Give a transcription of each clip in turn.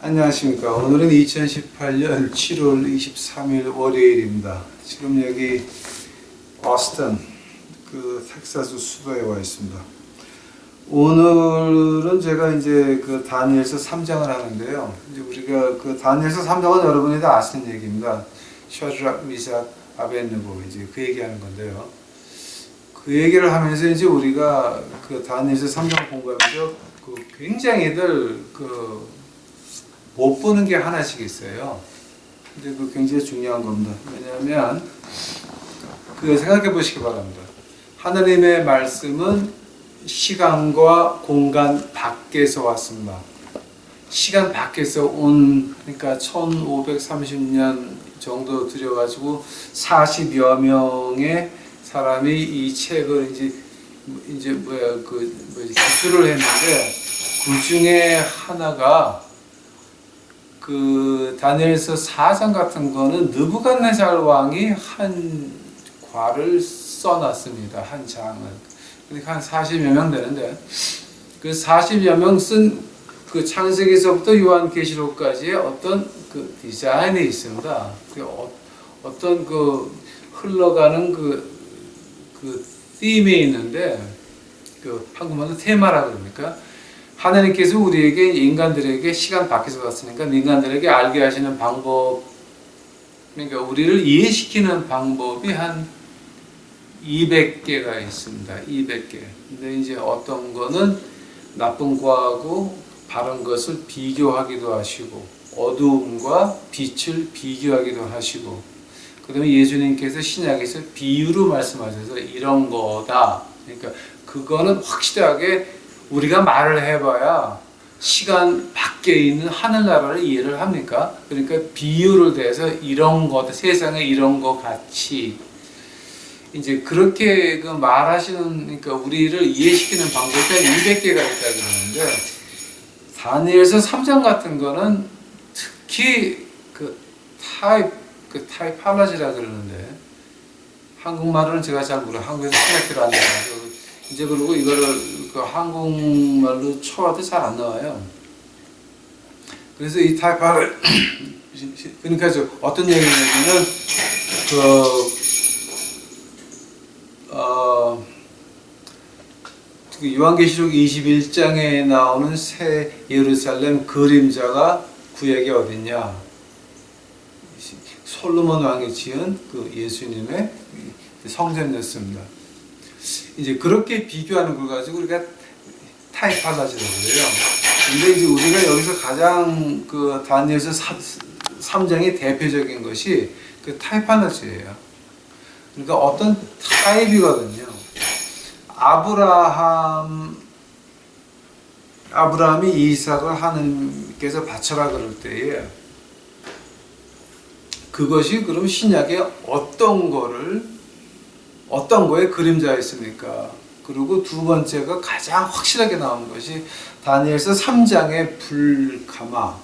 안녕하십니까. 오늘은 2018년 7월 23일 월요일입니다. 지금 여기 버스턴, 텍사스 수도에 와 있습니다. 오늘은 제가 이제 다니엘서 3장을 하는데요. 이제 우리가 다니엘서 3장은 여러분이 다 아시는 얘기입니다. 샤드락, 미삭, 아벳느고 이제 그 얘기하는 건데요. 그 얘기를 하면서 이제 우리가 다니엘서 3장 공부하면서 굉장히들 못 보는 게 하나씩 있어요. 근데 굉장히 중요한 겁니다. 왜냐하면 생각해 보시기 바랍니다. 하나님의 말씀은 시간과 공간 밖에서 왔습니다. 시간 밖에서 그러니까 1530년 정도 들여가지고 40여 명의 사람이 이 책을 기술을 했는데 그 중에 하나가 다니엘서 4장 같은 거는 느부갓네살 왕이 한 과를 써놨습니다. 한 장을. 그러니까 한 40여 명 되는데 그 40여 명 쓴 창세기서부터 요한계시록까지의 어떤 디자인이 있습니다. 어떤 흘러가는 theme 있는데 한국말로 테마라 그럽니까? 하나님께서 우리에게 인간들에게 시간 밖에서 왔으니까 인간들에게 알게 하시는 방법, 그러니까 우리를 이해시키는 방법이 한 200개가 있습니다. 200개. 근데 이제 어떤 거는 나쁜 거하고 바른 것을 비교하기도 하시고 어두움과 빛을 비교하기도 하시고 그다음에 예수님께서 신약에서 비유로 말씀하셔서 이런 거다. 그러니까 그거는 확실하게 우리가 말을 해봐야 시간 밖에 있는 하늘나라를 이해를 합니까? 그러니까 비유를 대해서 이런 것, 세상에 이런 것 같이 이제 그렇게 말하시는, 그러니까 우리를 이해시키는 방법이 한 200개가 있다 그러는데 다니엘서 3장 같은 거는 특히 타이팔라지라 그러는데 한국말은 제가 잘 모르고 한국에서 생각대로 안 나와서 이제 그리고 이거를 한국말로 쳐와도 잘 안 나와요. 그래서 이 타이파를 그러니까 어떤 얘기냐면 요한계시록 21장에 나오는 새 예루살렘 그림자가 구약에 어딨냐? 솔로몬 왕이 지은 예수님의 성전이었습니다. 이제 그렇게 비교하는 걸 가지고 우리가 타이팔라지라고 그래요. 근데 이제 우리가 여기서 가장 다니엘서 3장의 대표적인 것이 타이팔라지예요. 그러니까 어떤 타입이거든요. 아브라함이 이삭을 하나님께서 바쳐라 그럴 때에 그것이 그럼 신약에 어떤 거에 그림자였습니까? 그리고 두 번째가 가장 확실하게 나온 것이 다니엘서 3장의 불가마.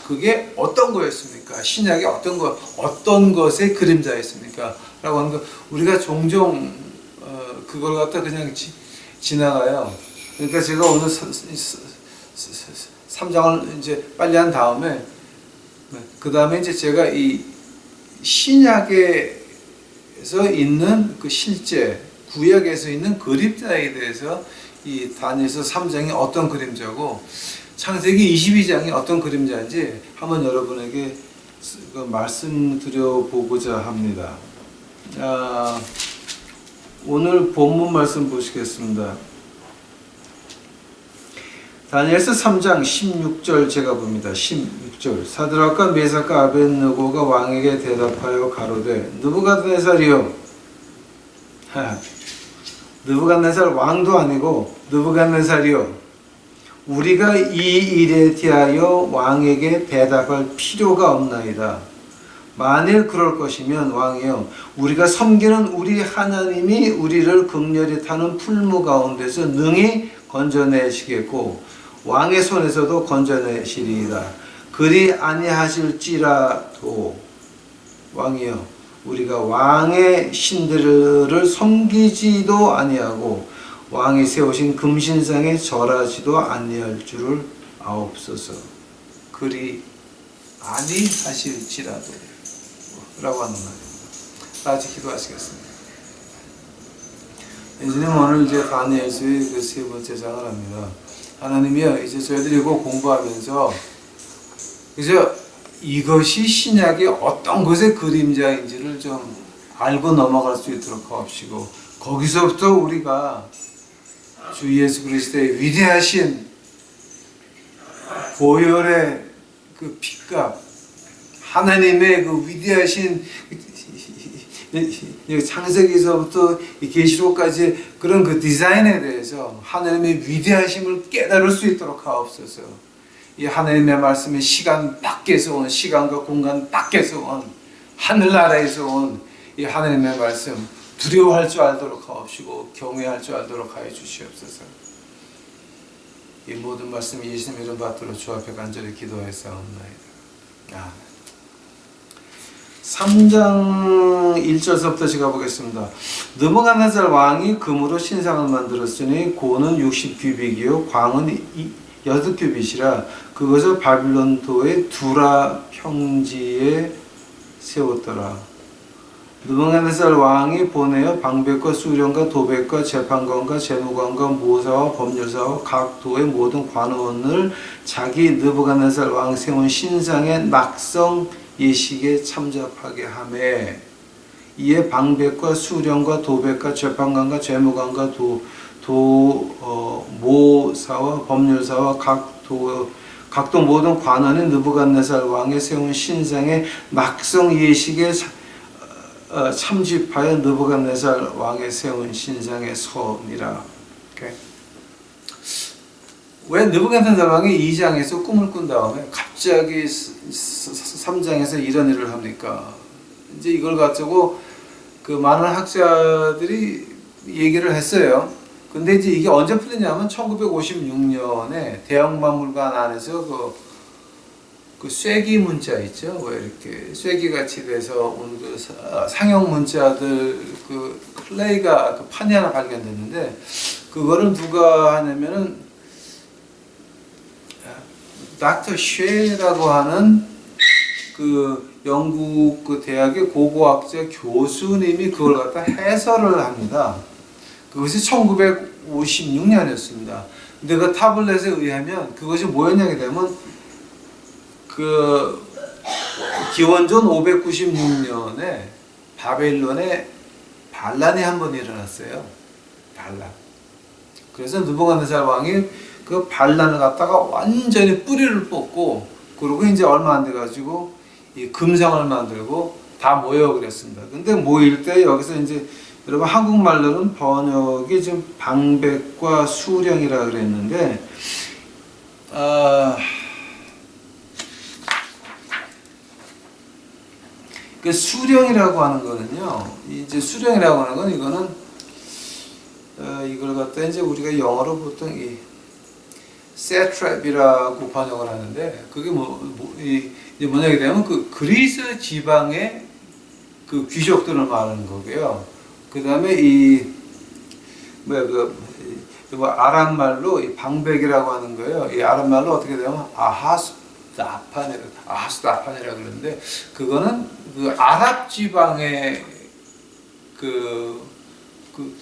그게 어떤 거였습니까? 신약에 어떤 것의 그림자였습니까? 라고 하는 거 우리가 종종 그걸 갖다 그냥 지나가요. 그러니까 제가 오늘 3장을 이제 빨리 한 다음에 그 다음에 이제 제가 이 신약에서 있는 실제 구약에서 있는 그림자에 대해서 이 다니엘서 3장이 어떤 그림자고 창세기 22장이 어떤 그림자인지 한번 여러분에게 말씀드려 보고자 합니다. 오늘 본문 말씀 보시겠습니다. 다니엘서 3장 16절 제가 봅니다. 16절 사드락과 메삭과 아벳느고가 왕에게 대답하여 가로되 느부갓네살이여 느부갓네살 왕도 아니고 느부갓네살이여 우리가 이 일에 대하여 왕에게 대답할 필요가 없나이다. 만일 그럴 것이면 왕이여 우리가 섬기는 우리 하나님이 우리를 극렬히 타는 풀무 가운데서 능히 건져내시겠고 왕의 손에서도 건져내시리이다. 그리 아니하실지라도 왕이여 우리가 왕의 신들을 섬기지도 아니하고 왕이 세우신 금신상에 절하지도 아니할 줄을 아옵소서. 그리 아니하실지라도 라고 하는 말입니다. 같이 기도하시겠습니다. 예수님 오늘 이제 다니엘서의 그 세 번째 장을 합니다. 하나님이여, 이제 저희들이 이거 공부하면서 이제 이것이 신약의 어떤 것의 그림자인지를 좀 알고 넘어갈 수 있도록 하옵시고, 거기서부터 우리가 주 예수 그리스도의 위대하신 보혈의 그 피값, 하나님의 그 위대하신 창세기에서부터 계시록까지 그런 그 디자인에 대해서 하나님의 위대하심을 깨달을 수 있도록 하옵소서. 이 하나님의 말씀이 시간 밖에서 온, 시간과 공간 밖에서 온, 하늘나라에서 온 이 하나님의 말씀 두려워할 줄 알도록 하옵시고 경외할 줄 알도록 하여 주시옵소서. 이 모든 말씀 예수님 이름 받들어 주 앞에 간절히 기도하였사옵나이다. 아멘. 3장 1절서부터 제가 보겠습니다. 느부갓네살 왕이 금으로 신상을 만들었으니 고는 60규빗이요 광은 8규빗이라 그것을 바빌론도의 두라 평지에 세웠더라. 느부갓네살 왕이 보내어 방백과 수령과 도백과 재판관과 재무관과 모사와 법률사와 각 도의 모든 관원을 자기 느부갓네살 왕 세운 신상의 낙성 예식에 참접하게 하며, 이에 방백과 수령과 도백과 재판관과 재무관과 모사와 법률사와 각도 모든 관원이 느부갓네살 왕의 세운 신상의 낙성 예식에 참집하여 느부갓네살 왕의 세운 신상의 섬이라. 왜 느부갓네살 왕이 2장에서 꿈을 꾼 다음에 갑자기 3장에서 이런 일을 합니까? 이제 이걸 가지고 그 많은 학자들이 얘기를 했어요. 근데 이제 이게 언제 풀리냐면 1956년에 대형박물관 안에서 그 쐐기 문자 있죠? 왜 이렇게 쐐기 같이 돼서 온 그 상형 문자들 그 클레이가 그 판이 하나 발견됐는데, 그거를 누가 하냐면은 닥터 쉐라고 하는 그 영국 그 대학의 고고학자 교수님이 그걸 갖다 해설을 합니다. 그것이 1956년이었습니다. 근데 그 타블렛에 의하면 그것이 뭐였냐게 되면 그 기원전 596년에 바벨론에 반란이 한 번 일어났어요. 반란. 그래서 느부갓네살 왕이 그 반란을 갖다가 완전히 뿌리를 뽑고, 그리고 이제 얼마 안 돼가지고 이 금상을 만들고 다 모여 그랬습니다. 근데 모일 때 여기서 이제 여러분 한국말로는 번역이 지금 방백과 수령이라 그랬는데, 그 수령이라고 하는 거는요, 이제 수령이라고 하는 건 이거는 이걸 갖다 이제 우리가 영어로 보통 이 satrap이라고 번역을 하는데, 그게 이제 뭐냐게 되면 그 그리스 지방의 그 귀족들을 말하는 거고요. 그 다음에 아람 말로 이 방백이라고 하는 거예요. 이 아람 말로 어떻게 되면 아하스다판이라고 그러는데, 그거는 그 아랍 지방의 그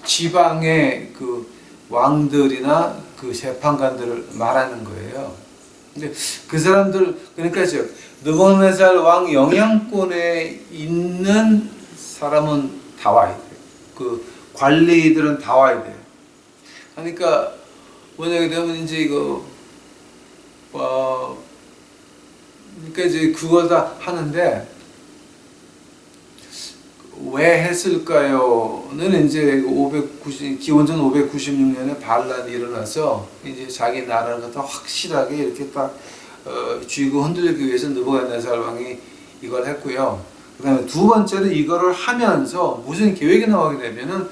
지방의 그 왕들이나 그 재판관들을 말하는 거예요. 근데 그 사람들, 그러니까 느부갓네살 왕 영향권에 있는 사람은 다 와야 돼요. 그 관리들은 다 와야 돼요. 그러니까 뭐냐게 되면 이제 이거 그러니까 이제 그걸 다 하는데, 왜 했을까요?는 이제 기원전 596년에 반란이 일어나서 이제 자기 나라를 갖다 확실하게 이렇게 딱 쥐고 흔들기 위해서 느부갓네살 왕이 이걸 했고요. 그다음에 두 번째로 이거를 하면서 무슨 계획이 나오게 되면은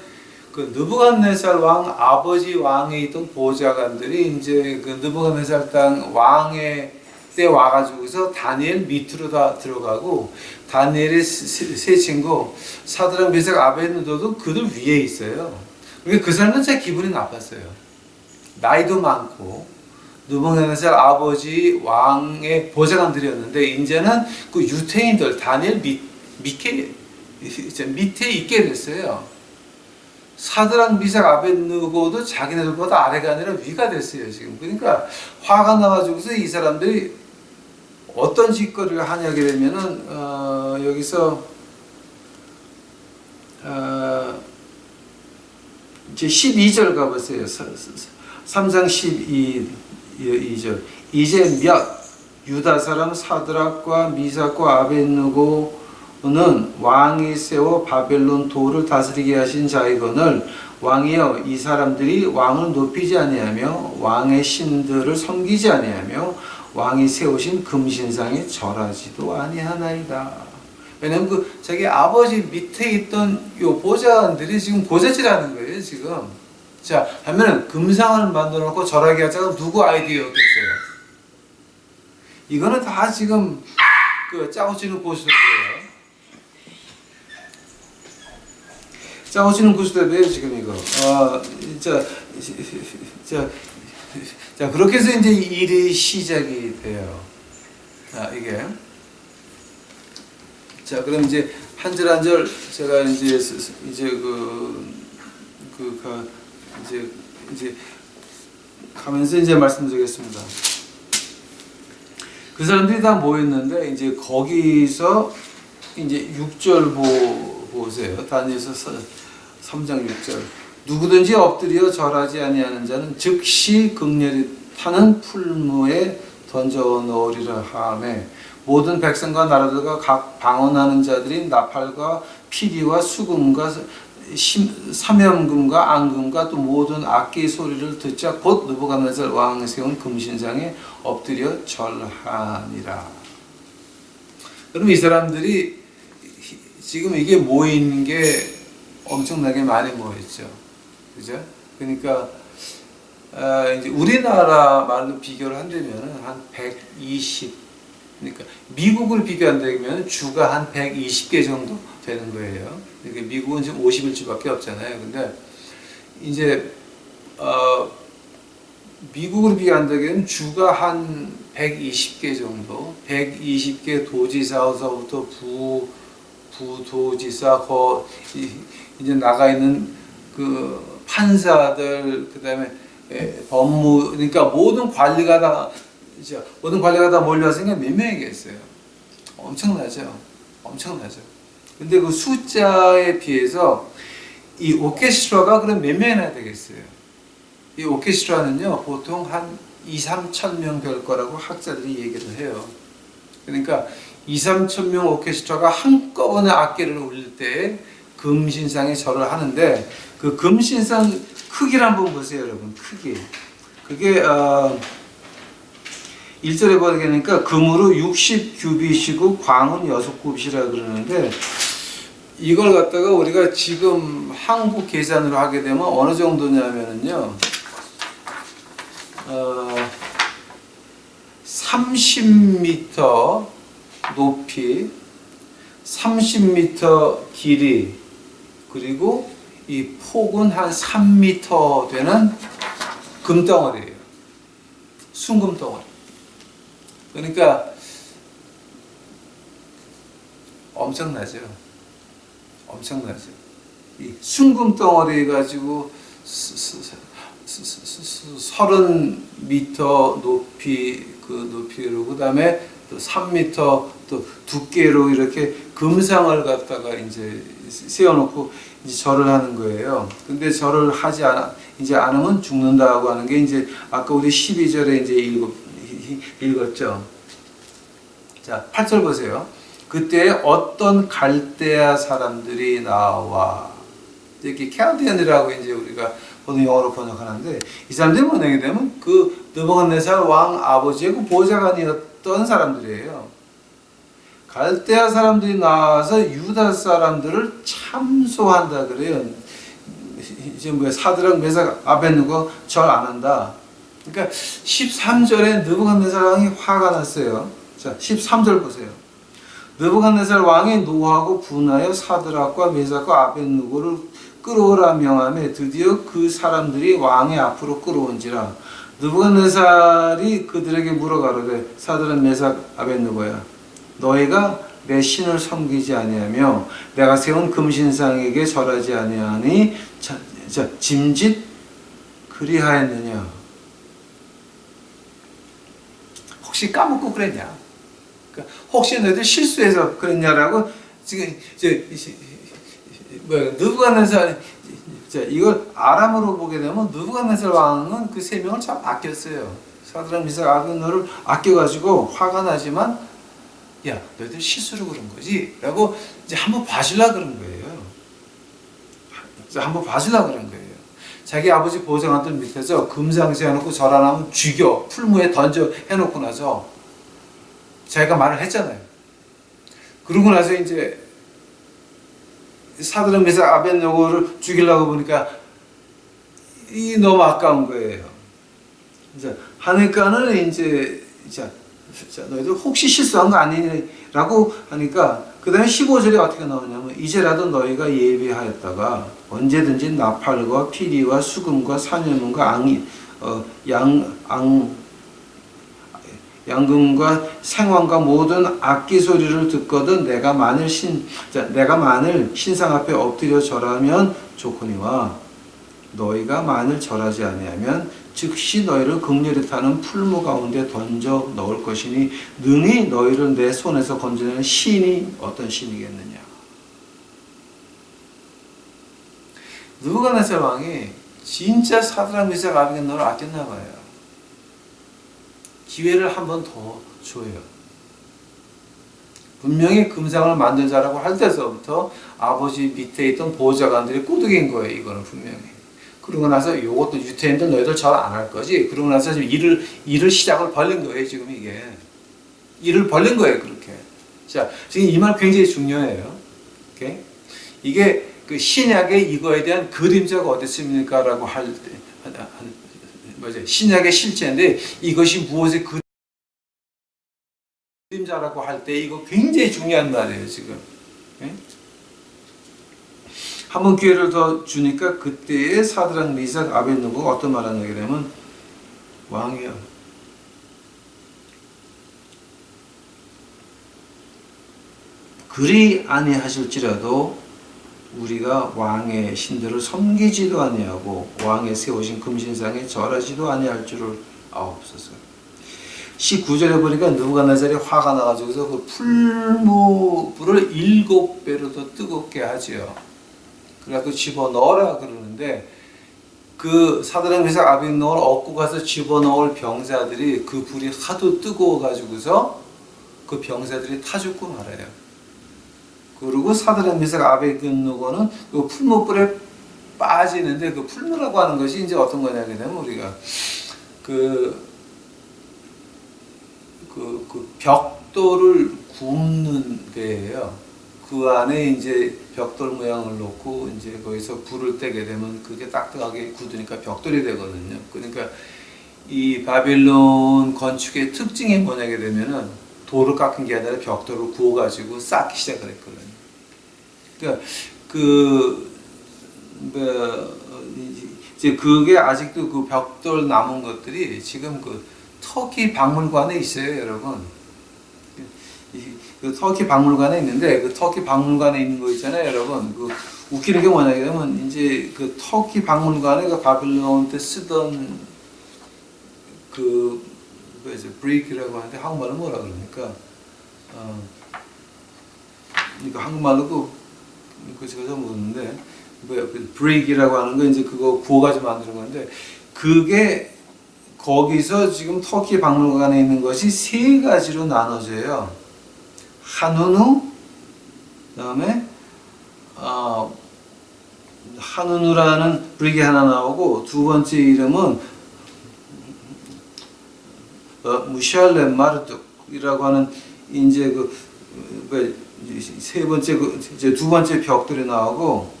그 느부갓네살 왕 아버지 왕에 있던 보좌관들이 이제 그 느부갓네살 땅 왕의 때 와가지고서 다니엘 밑으로 다 들어가고, 다니엘의 세 친구 사드락 메삭 아벳느고도 그들 위에 있어요. 그러니까 그 사람은 제 기분이 나빴어요. 나이도 많고 느부갓네살 아버지 왕의 보좌관들이었는데 이제는 그 유태인들 다니엘 밑에 있게 됐어요. 사드락 미삭 아벳느고도 자기네들보다 아래가 아니라 위가 됐어요 지금. 그러니까 화가 나가지고서 이 사람들이 어떤 짓거리를 하냐게 되면은 여기서 이제 12절 가보세요. 3장 12절. 이제 유다 사람 사드락과 미삭과 아벳느고는 왕이 세워 바벨론 도를 다스리게 하신 자이거늘 왕이여 이 사람들이 왕을 높이지 아니하며 왕의 신들을 섬기지 아니하며 왕이 세우신 금신상에 절하지도 아니하나이다. 왜냐면 그 자기 아버지 밑에 있던 요 보좌관들이 지금 고자질하는 거예요 지금. 자, 하면은 금상을 만들어 놓고 절하게 하자가 누구 아이디어였겠어요? 이거는 다 지금 그 짜고 치는 고수들이에요. 짜고 치는 고수들이에요 지금 이거. 자 그렇게 해서 이제 일이 시작이 돼요. 자 이게. 자 그럼 이제 한 절 한 절 제가 이제 가면서 이제 말씀드리겠습니다. 그 사람들이 다 모였는데 이제 거기서 이제 6절 보세요. 다니엘서 3장 6절. 누구든지 엎드려 절하지 아니하는 자는 즉시 극렬히 타는 풀무에 던져 넣으리라 하매 모든 백성과 나라들과 각 방언하는 자들이 나팔과 피리와 수금과 사면금과 앙금과 또 모든 악기 소리를 듣자 곧 느부갓네살 왕이 세운 금신상에 엎드려 절하니라. 그럼 이 사람들이 지금 이게 모인 게 엄청나게 많이 모였죠. 그죠? 그러니까 이제 우리나라 말로 비교를 한다면 한 120. 그러니까 미국을 비교한다면 주가 한 120개 정도 되는 거예요. 그러니까 미국은 지금 51주밖에 없잖아요. 근데 이제 미국으로 비교한다면 주가 한 120개 정도, 120개 도지사서부터 부도지사, 이제 나가 있는 그 판사들, 그 다음에 법무, 그러니까 모든 관리가 다 몰려와서 몇 명이겠어요? 엄청나죠? 엄청나죠. 근데 그 숫자에 비해서 이 오케스트라가 그럼 몇 명이나 되겠어요? 이 오케스트라는요, 보통 한 2-3천 명 될 거라고 학자들이 얘기를 해요. 그러니까 2-3천 명 오케스트라가 한꺼번에 악기를 울릴 때 금신상에 절을 하는데 그 금신상 크기를 한번 보세요, 여러분. 크기. 그게 1절에 보니까 금으로 60규빗이고 광은 6굽이라 그러는데 이걸 갖다가 우리가 지금 한국 계산으로 하게 되면 어느 정도냐면은요. 30m 높이, 30m 길이, 그리고 이 폭은 한 3m 되는 금덩어리예요. 순금덩어리. 그러니까 엄청나죠. 엄청나죠. 이 순금덩어리 가지고 30m 높이 그 높이로 그다음에 또 3m 또 두께로 이렇게 금상을 갖다가 이제 세워놓고 이제 절을 하는 거예요. 근데 절을 하지 않으면 죽는다고 하는 게 이제 아까 우리 12절에 이제 읽었죠. 자, 8절 보세요. 그때 어떤 갈대아 사람들이 나와 이렇게 캘디언이라고 이제 우리가 보통 영어로 번역하는데 이 사람들이 뭐냐게 되면 그 느부갓네살 왕 아버지의 그 보좌관이었던 사람들이에요. 갈대아 사람들이 나와서 유다 사람들을 참소한다 그래요. 이제 뭐야 사드락 메삭 아벳느고 절 안 한다. 그러니까 13절에 느부갓네살 왕이 화가 났어요. 자, 13절 보세요. 느부갓네살 왕이 노하고 분하여 사드락과 메삭과 아벳느고를 끌어오라 명하며 드디어 그 사람들이 왕의 앞으로 끌어온지라. 느부갓네살이 그들에게 물어가로되 사드락 메삭 아벳느고야 너희가 내 신을 섬기지 아니하며 내가 세운 금신상에게 절하지 아니하니 짐짓 그리하였느냐. 혹시 까먹고 그랬냐? 혹시 너희들 실수해서 그랬냐라고 지금 느부갓네살 이걸 아람으로 보게 되면 느부갓네살 왕은 그 세 명을 참 아꼈어요. 사드락 미삭 아벳느고를 아껴가지고 화가 나지만 야 너희들 실수로 그런 거지 라고 이제 한번 봐주려 그런 거예요. 한번 봐주려 그런 거예요. 자기 아버지 보좌관들 밑에서 금상시 해놓고 절 안 하면 죽여 풀무에 던져 해놓고 나서 자기가 말을 했잖아요. 그러고 나서 이제 사드락 메삭 아벳느고를 죽이려고 보니까 이 너무 아까운 거예요. 이제 하니까는 이제 자 너희들 혹시 실수한 거 아니라고 하니까 그 다음에 15절에 어떻게 나오냐면 이제라도 너희가 예비하였다가 언제든지 나팔과 피리와 수금과 사념과 양금과 생황과 모든 악기 소리를 듣거든 내가 만일 신상 앞에 엎드려 절하면 좋거니와 너희가 만일 절하지 아니하면 즉시 너희를 극렬히 타는 풀무 가운데 던져 넣을 것이니 능히 너희를 내 손에서 건져내는 신이 어떤 신이겠느냐. 느부갓네살 왕이 진짜 사드락 메삭 아벳느고를 아꼈나 봐요. 기회를 한 번 더 줘요. 분명히 금상을 만들자라고 할 때서부터 아버지 밑에 있던 보좌관들이 꼬드긴 거예요. 이거는 분명히. 그러고 나서 이것도 유태인들 너희들 절 안 할 거지. 그러고 나서 지금 일을 시작을 벌린 거예요. 지금 이게 일을 벌린 거예요. 그렇게. 자, 지금 이 말 굉장히 중요해요. 오케이? 이게 그 신약의 이거에 대한 그림자가 어디 있습니까라고 할 때, 신약의 실체인데 이것이 무엇의 그림자라고 할 때 이거 굉장히 중요한 말이에요. 지금. 오케이? 한번 기회를 더 주니까 그때의 사드락 미삭 아벳느고가 어떤 말을 하게 되면 왕이요 그리 아니하실지라도 우리가 왕의 신들을 섬기지도 아니하고 왕의 세우신 금신상에 절하지도 아니할 줄을 아옵소서. 19절에 보니까 느부갓네살이 화가 나가지고서 그 풀무불을 7배로 더 뜨겁게 하지요. 그래서 집어넣어라 그러는데 그 사드락 메삭 아벳느고를 얻고 가서 집어넣을 병사들이 그 불이 하도 뜨거워가지고서 그 병사들이 타 죽고 말아요. 그리고 사드락 메삭 아벳느고는 그 풀무불에 빠지는데 그 풀무라고 하는 것이 이제 어떤 거냐 하면 우리가 그 벽돌을 굽는 데예요. 그 안에 이제 벽돌 모양을 놓고 이제 거기서 불을 떼게 되면 그게 딱딱하게 굳으니까 벽돌이 되거든요. 그러니까 이 바빌론 건축의 특징이 뭐냐게 되면은 돌을 깎은 게 아니라 벽돌을 구워가지고 쌓기 시작을 했거든요. 그러니까 이제 그게 아직도 그 벽돌 남은 것들이 지금 그 터키 박물관에 있어요, 여러분. 그 터키 박물관에 있는데 그 터키 박물관에 있는 거 있잖아요, 여러분. 그 웃기는 게 뭐냐면 이제 그 터키 박물관에 그 바빌론 때 쓰던 그 뭐지 브릭이라고 하는데 한국말로 뭐라 그러니까 이거 한국말로 그 제가 좀 모르는데 뭐야 그 브릭이라고 하는 거 이제 그거 구워가지고 만드는 건데 그게 거기서 지금 터키 박물관에 있는 것이 세 가지로 나눠져요. 하누누, 그다음에 하누누라는 브릭이 하나 나오고 두 번째 이름은 무샬렘 마르둑이라고 하는 이제 세 번째 이제 두 번째 벽돌이 나오고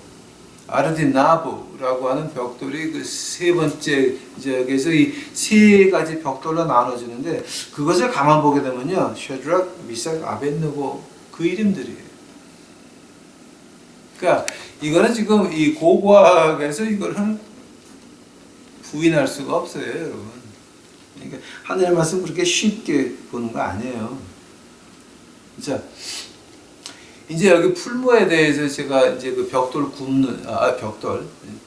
아르디나부라고 하는 벽돌이 그 세 번째 지역에서 이 세 가지 벽돌로 나눠지는데 그것을 가만 보게 되면요 샤드락, 미삭, 아벳느고 그 이름들이에요. 그러니까 이거는 지금 이 고고학에서 이거는 부인할 수가 없어요, 여러분. 그러니까 하나님의 말씀 그렇게 쉽게 보는 거 아니에요. 자, 이제 여기 풀무에 대해서 제가 이제 그 벽돌 굽는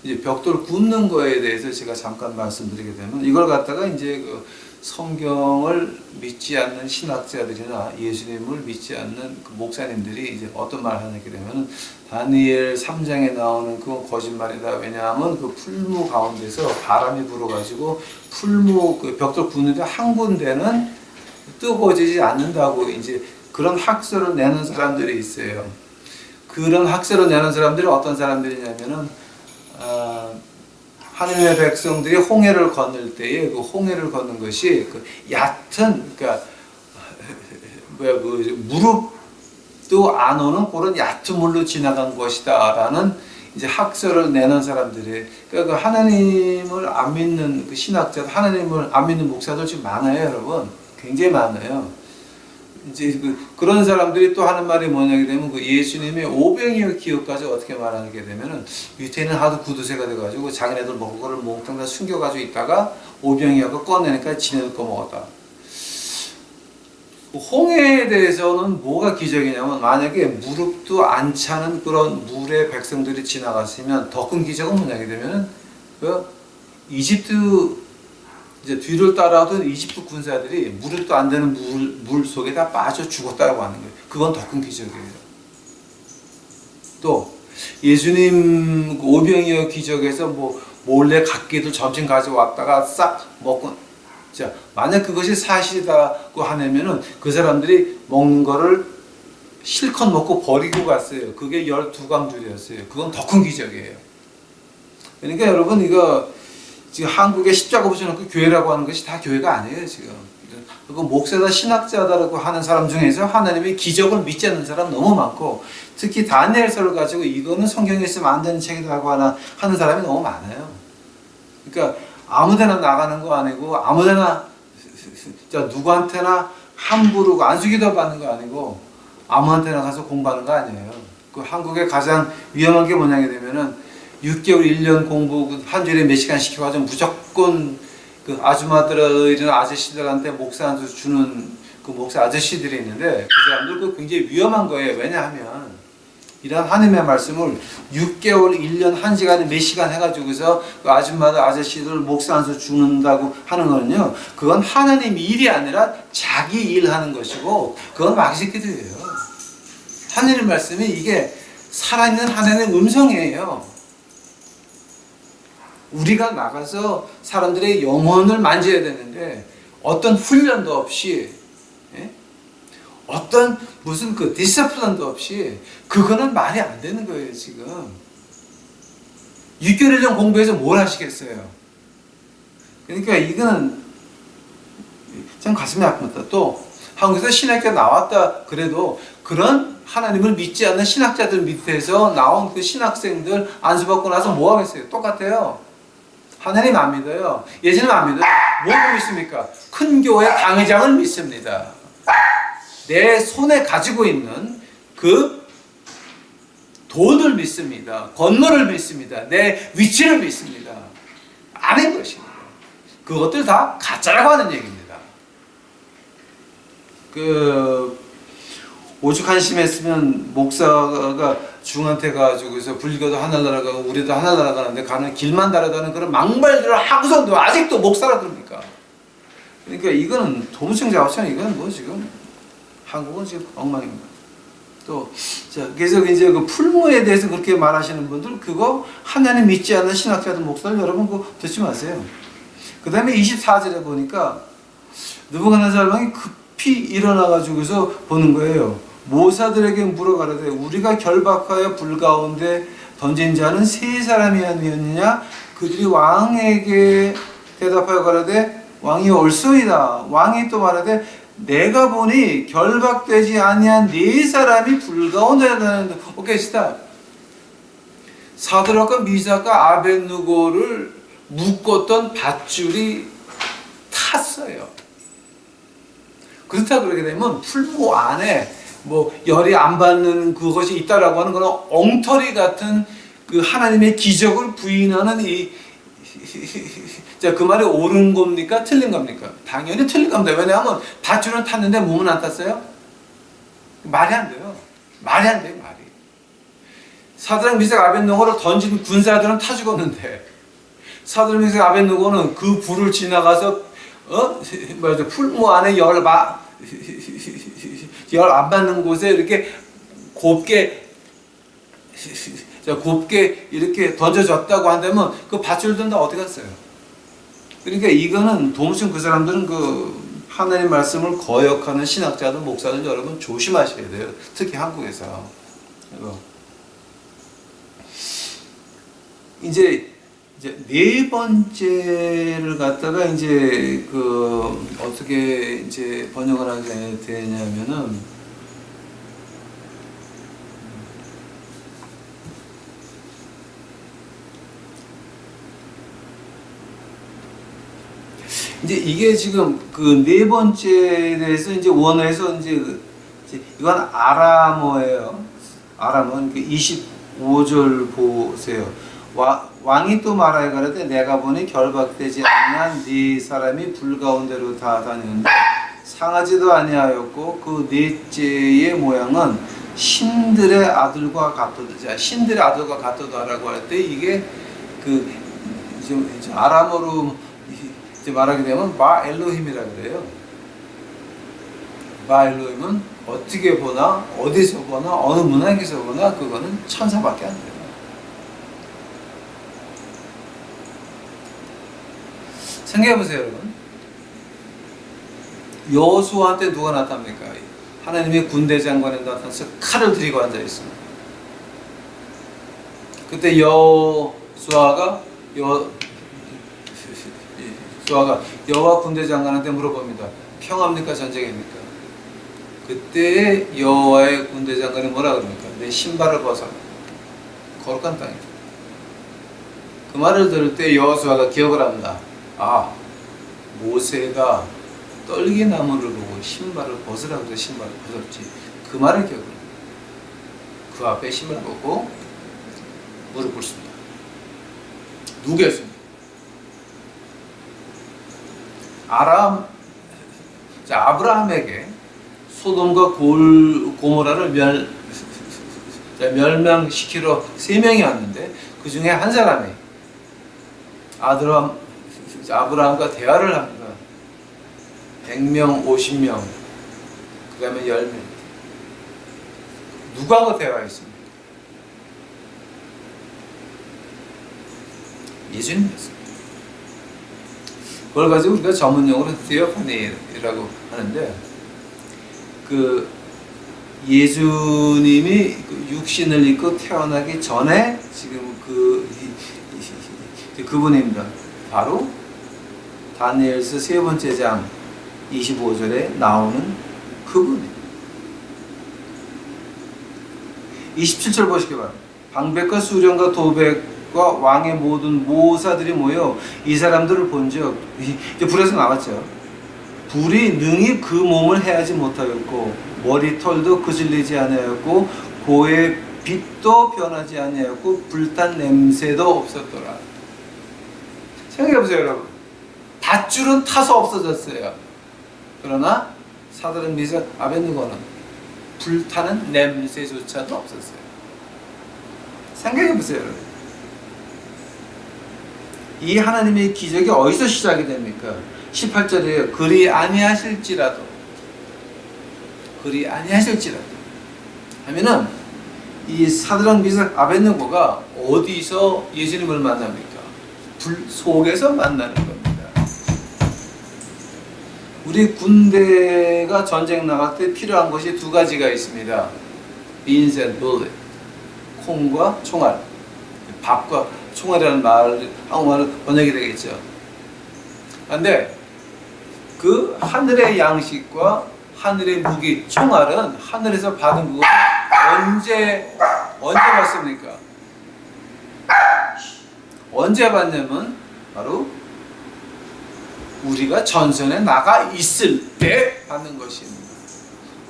이제 벽돌 굽는 거에 대해서 제가 잠깐 말씀드리게 되면, 이걸 갖다가 이제 그 성경을 믿지 않는 신학자들이나 예수님을 믿지 않는 그 목사님들이 이제 어떤 말을 하냐 되면, 다니엘 3장에 나오는 그 거짓말이다. 왜냐하면 그 풀무 가운데서 바람이 불어가지고 풀무 그 벽돌 굽는데 한 군데는 뜨거워지지 않는다고 이제 그런 학설을 내는 사람들이 있어요. 그런 학설을 내는 사람들이 어떤 사람들이냐면은 하나님의 백성들이 홍해를 건널 때에 그 홍해를 걷는 것이 그 얕은, 그러니까 무릎도 안 오는 그런 얕은 물로 지나간 것이다라는 이제 학설을 내는 사람들이, 그러니까 그 하나님을 안 믿는 그 신학자들, 하나님을 안 믿는 목사들 지금 많아요, 여러분. 굉장히 많아요. 이제 그런 사람들이 또 하는 말이 뭐냐게 되면, 그 예수님의 오병이어 기억까지 어떻게 말하게 되면은, 유태인은 하도 구두쇠가 돼가지고 자기네들 먹을 거를 몽땅 다 숨겨가지고 있다가 오병이어가 꺼내니까 지네들 거 먹었다. 홍해에 대해서는 뭐가 기적이냐면, 만약에 무릎도 안 차는 그런 물에 백성들이 지나갔으면 더 큰 기적은 뭐냐게 되면은 그 이집트 이제 뒤를 따라오던 이집트 군사들이 무릎도 안 되는 물 속에 다 빠져 죽었다고 하는 거예요. 그건 더 큰 기적이에요. 또 예수님 오병이어 기적에서 뭐 몰래 각기들 점심 가져왔다가 싹 먹고, 자, 만약 그것이 사실이라고 하면은 그 사람들이 먹는 거를 실컷 먹고 버리고 갔어요. 그게 12강줄이었어요. 그건 더 큰 기적이에요. 그러니까 여러분, 이거 지금 한국에 십자가 붙여놓고 교회라고 하는 것이 다 교회가 아니에요, 지금. 그리고 목사다, 신학자다라고 하는 사람 중에서 하나님의 기적을 믿지 않는 사람 너무 많고, 특히 다니엘서를 가지고 이거는 성경에 있으면 안 되는 책이라고 하는 사람이 너무 많아요. 그러니까 아무데나 나가는 거 아니고, 아무데나 누구한테나 함부로 안수기도 받는 거 아니고, 아무한테나 가서 공부하는 거 아니에요. 그 한국에 가장 위험한 게 뭐냐게 되면은 6개월, 1년 공부 한 주일에 몇 시간 시켜가지고 무조건 그 아줌마들이나 아저씨들한테 목사 안수 주는 그 목사 아저씨들이 있는데, 그 사람들 그 굉장히 위험한 거예요. 왜냐하면 이런 하나님의 말씀을 6개월, 1년, 1시간에 몇 시간 해가지고서 그 아줌마들, 아저씨들 목사 안수 주는다고 하는 거는요, 그건 하나님 일이 아니라 자기 일하는 것이고, 그건 마귀새끼들이에요. 하나님 말씀이 이게 살아있는 하나님의 음성이에요. 우리가 나가서 사람들의 영혼을 만져야 되는데, 어떤 훈련도 없이, 어떤 무슨 그 디스플린도 없이, 그거는 말이 안 되는 거예요, 지금. 6개월 전 공부해서 뭘 하시겠어요? 그러니까 이건 참 가슴이 아픕니다. 또 한국에서 신학교 나왔다 그래도 그런 하나님을 믿지 않는 신학자들 밑에서 나온 그 신학생들 안수받고 나서 뭐 하겠어요? 똑같아요. 하나님 안 믿어요. 예수님 안 믿어요. 뭘 믿습니까? 큰 교회 당회장을 믿습니다. 내 손에 가지고 있는 그 돈을 믿습니다. 건물을 믿습니다. 내 위치를 믿습니다. 아닌 것입니다. 그것들 다 가짜라고 하는 얘기입니다. 오죽 한심했으면 목사가 중한테 가지고서 불교도 하늘나라 가고 우리도 하늘나라 가는데 가는 길만 다르다는 그런 막말들을 하고서도 아직도 목사라 그럽니까? 그러니까 이거는 도무층 자오층, 이건 뭐 지금 한국은 지금 엉망입니다. 또 자, 그래서 이제 그 풀무에 대해서 그렇게 말하시는 분들, 그거 하나님 믿지 않는 신학자들 목사들 여러분 그거 듣지 마세요. 그 다음에 24절에 보니까 느부갓네살 왕이 급히 일어나 가지고서 보는 거예요. 모사들에게 물어가라되 우리가 결박하여 불 가운데 던진 자는 세 사람이 아니었느냐? 그들이 왕에게 대답하여 가라되 왕이 옳소이다. 왕이 또 말하되 내가 보니 결박되지 아니한 네 사람이 불 가운데 나는데. 오케이, 스탑. 사드락과 미삭과 아벳느고를 묶었던 밧줄이 탔어요. 그렇다 그러게 되면 풀무 안에 뭐 열이 안 받는 그것이 있다라고 하는 그런 엉터리 같은 그 하나님의 기적을 부인하는 이 자, 그 말이 옳은 겁니까? 틀린 겁니까? 당연히 틀린 겁니다. 왜냐하면 밧줄은 탔는데 몸은 안 탔어요? 말이 안 돼요. 말이 안 돼요, 말이. 사드락 미삭 아벳노고를 던진 군사들은 타 죽었는데 사드락 미삭 아벳노고는 그 불을 지나가서 풀무 안에 열 안 받는 곳에 이렇게 곱게 이렇게 던져졌다고 한다면 그 밧줄들은 다 어디 갔어요? 그러니까 이거는 도무슨 그 사람들은 그 하나님 말씀을 거역하는 신학자들, 목사들 여러분 조심하셔야 돼요. 특히 한국에서. 이제 네 번째를 갖다가 이제 그 어떻게 이제 번역을 하게 되냐면은 이제 이게 지금 그 네 번째에 대해서 이제 원어에서 이제 이건 아람어예요. 아람어 25절 보세요. 왕이 또 말하여 가로되 내가 보니 결박되지 아니한 네 사람이 불 가운데로 다 다니는데 상하지도 아니하였고 그 넷째의 모양은 신들의 아들과 같도다. 신들의 아들과 같도다라고 할 때 이게 그 이제 아람어로 이제 말하게 되면 마 엘로힘이라 그래요. 마 엘로힘은 어떻게 보나 어디서 보나 어느 문학에서 보나 그거는 천사밖에 안 돼요. 생각해보세요, 여러분. 여호수아한테 누가 나타납니까? 하나님의 군대 장관에 나타나서 칼을 들이고 앉아 있습니다. 그때 여호수아가 여호와 군대 장관한테 물어봅니다. 평화입니까? 전쟁입니까? 그때 여호와의 군대 장관이 뭐라 그럽니까? 내 신발을 벗어라. 거룩한 땅이다. 그 말을 들을 때 여호수아가 기억을 합니다. 아, 모세가 떨기나무를 보고 신발을 벗으라고 해서 신발을 벗었지. 그 말을 기억을 합니다. 그 앞에 신발 벗고 무릎 꿇습니다. 누구였습니까? 아브라함에게 소돔과 고모라를 멸망시키러 3명이 왔는데 그 중에 한 사람이 아브라함과 대화를 합니다. 100명, 50명, 그 다음에 10명. 누구하고 대화했습니까? 예수님이었습니다. 그걸 가지고 우리가 전문용어로 디오파니라고 하는데 그 예수님이 육신을 입고 태어나기 전에 지금 그분입니다. 바로 다니엘서 3번째 장 25절에 나오는 그분입니다. 27절 보시기 바랍니다. 방백과 수령과 도백과 왕의 모든 모사들이 모여 이 사람들을 본즉 이제 불에서 나왔죠. 불이 능히 그 몸을 해하지 못하였고 머리털도 그질리지 아니하였고 고의 빛도 변하지 아니하였고 불탄 냄새도 없었더라. 생각해보세요, 여러분. 밧줄은 타서 없어졌어요. 그러나 사드락 미삭 아벳느고는 불타는 냄새조차도 없었어요. 생각해보세요, 여러분. 이 하나님의 기적이 어디서 시작이 됩니까? 18절에 그리 아니하실지라도 하면은 이 사드락 미삭 아벳느고가 어디서 예수님을 만납니까? 불 속에서 만나는 겁니다. 우리 군대가 전쟁 나갈 때 필요한 것이 2가지가 있습니다. beans and bullet, 콩과 총알. 밥과 총알이라는 말, 한국말로 번역이 되겠죠. 그런데 그 하늘의 양식과 하늘의 무기, 총알은 하늘에서 받은 거 언제 받습니까? 언제 받냐면 바로 우리가 전선에 나가 있을 때 받는 것입니다.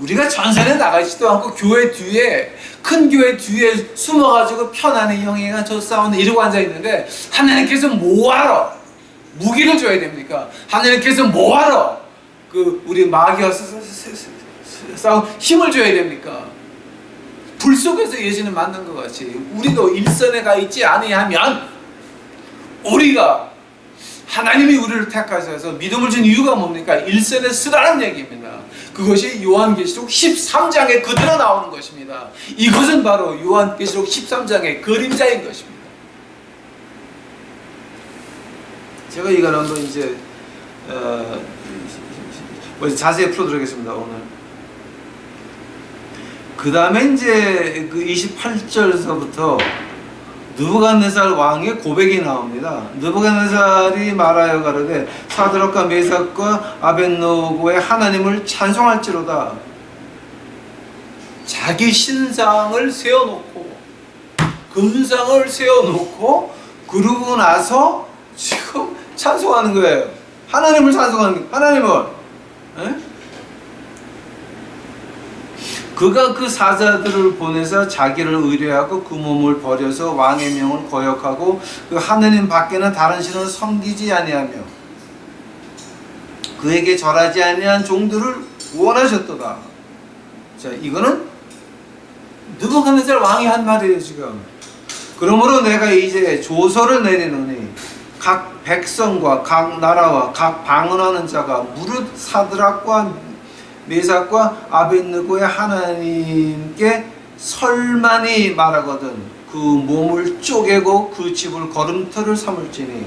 우리가 전선에 나가지도 않고 교회 뒤에 큰 교회 뒤에 숨어가지고 편안히 형이가 저 싸우는 이러고 앉아 있는데 하나님께서 뭐하러 무기를 줘야 됩니까? 하나님께서 뭐하러 그 우리 마귀와 싸움 힘을 줘야 됩니까? 불 속에서 예수는 만난 것 같이 우리도 일선에 가 있지 아니하면 우리가 하나님이 우리를 택하셔서 믿음을 준 이유가 뭡니까? 일선에 쓰라는 얘기입니다. 그것이 요한계시록 13장에 그대로 나오는 것입니다. 이것은 바로 요한계시록 13장의 그림자인 것입니다. 제가 이걸 한번 이제 자세히 풀어드리겠습니다. 오늘. 그 다음에 이제 그 28절에서부터 느부갓네살 왕의 고백이 나옵니다. 느부갓네살이 말하여 가로되 사드락과 메삭과 아벳노고의 하나님을 찬송할지로다. 자기 신상을 세워놓고 금상을 세워놓고 그러고 나서 지금 찬송하는 거예요. 하나님을 찬송하는 거예요. 하나님을. 에? 그가 그 사자들을 보내서 자기를 의뢰하고 그 몸을 버려서 왕의 명을 거역하고 그 하느님 밖에는 다른 신을 섬기지 아니하며 그에게 절하지 아니한 종들을 원하셨도다. 자, 이거는 느부갓네살 왕이 한 말이에요 지금. 그러므로 내가 이제 조서를 내리노니 각 백성과 각 나라와 각 방언하는 자가 무릇 사드락과 메삭과 아벳느고의 하나님께 설만이 말하거든 그 몸을 쪼개고 그 집을 걸음터를 삼을지니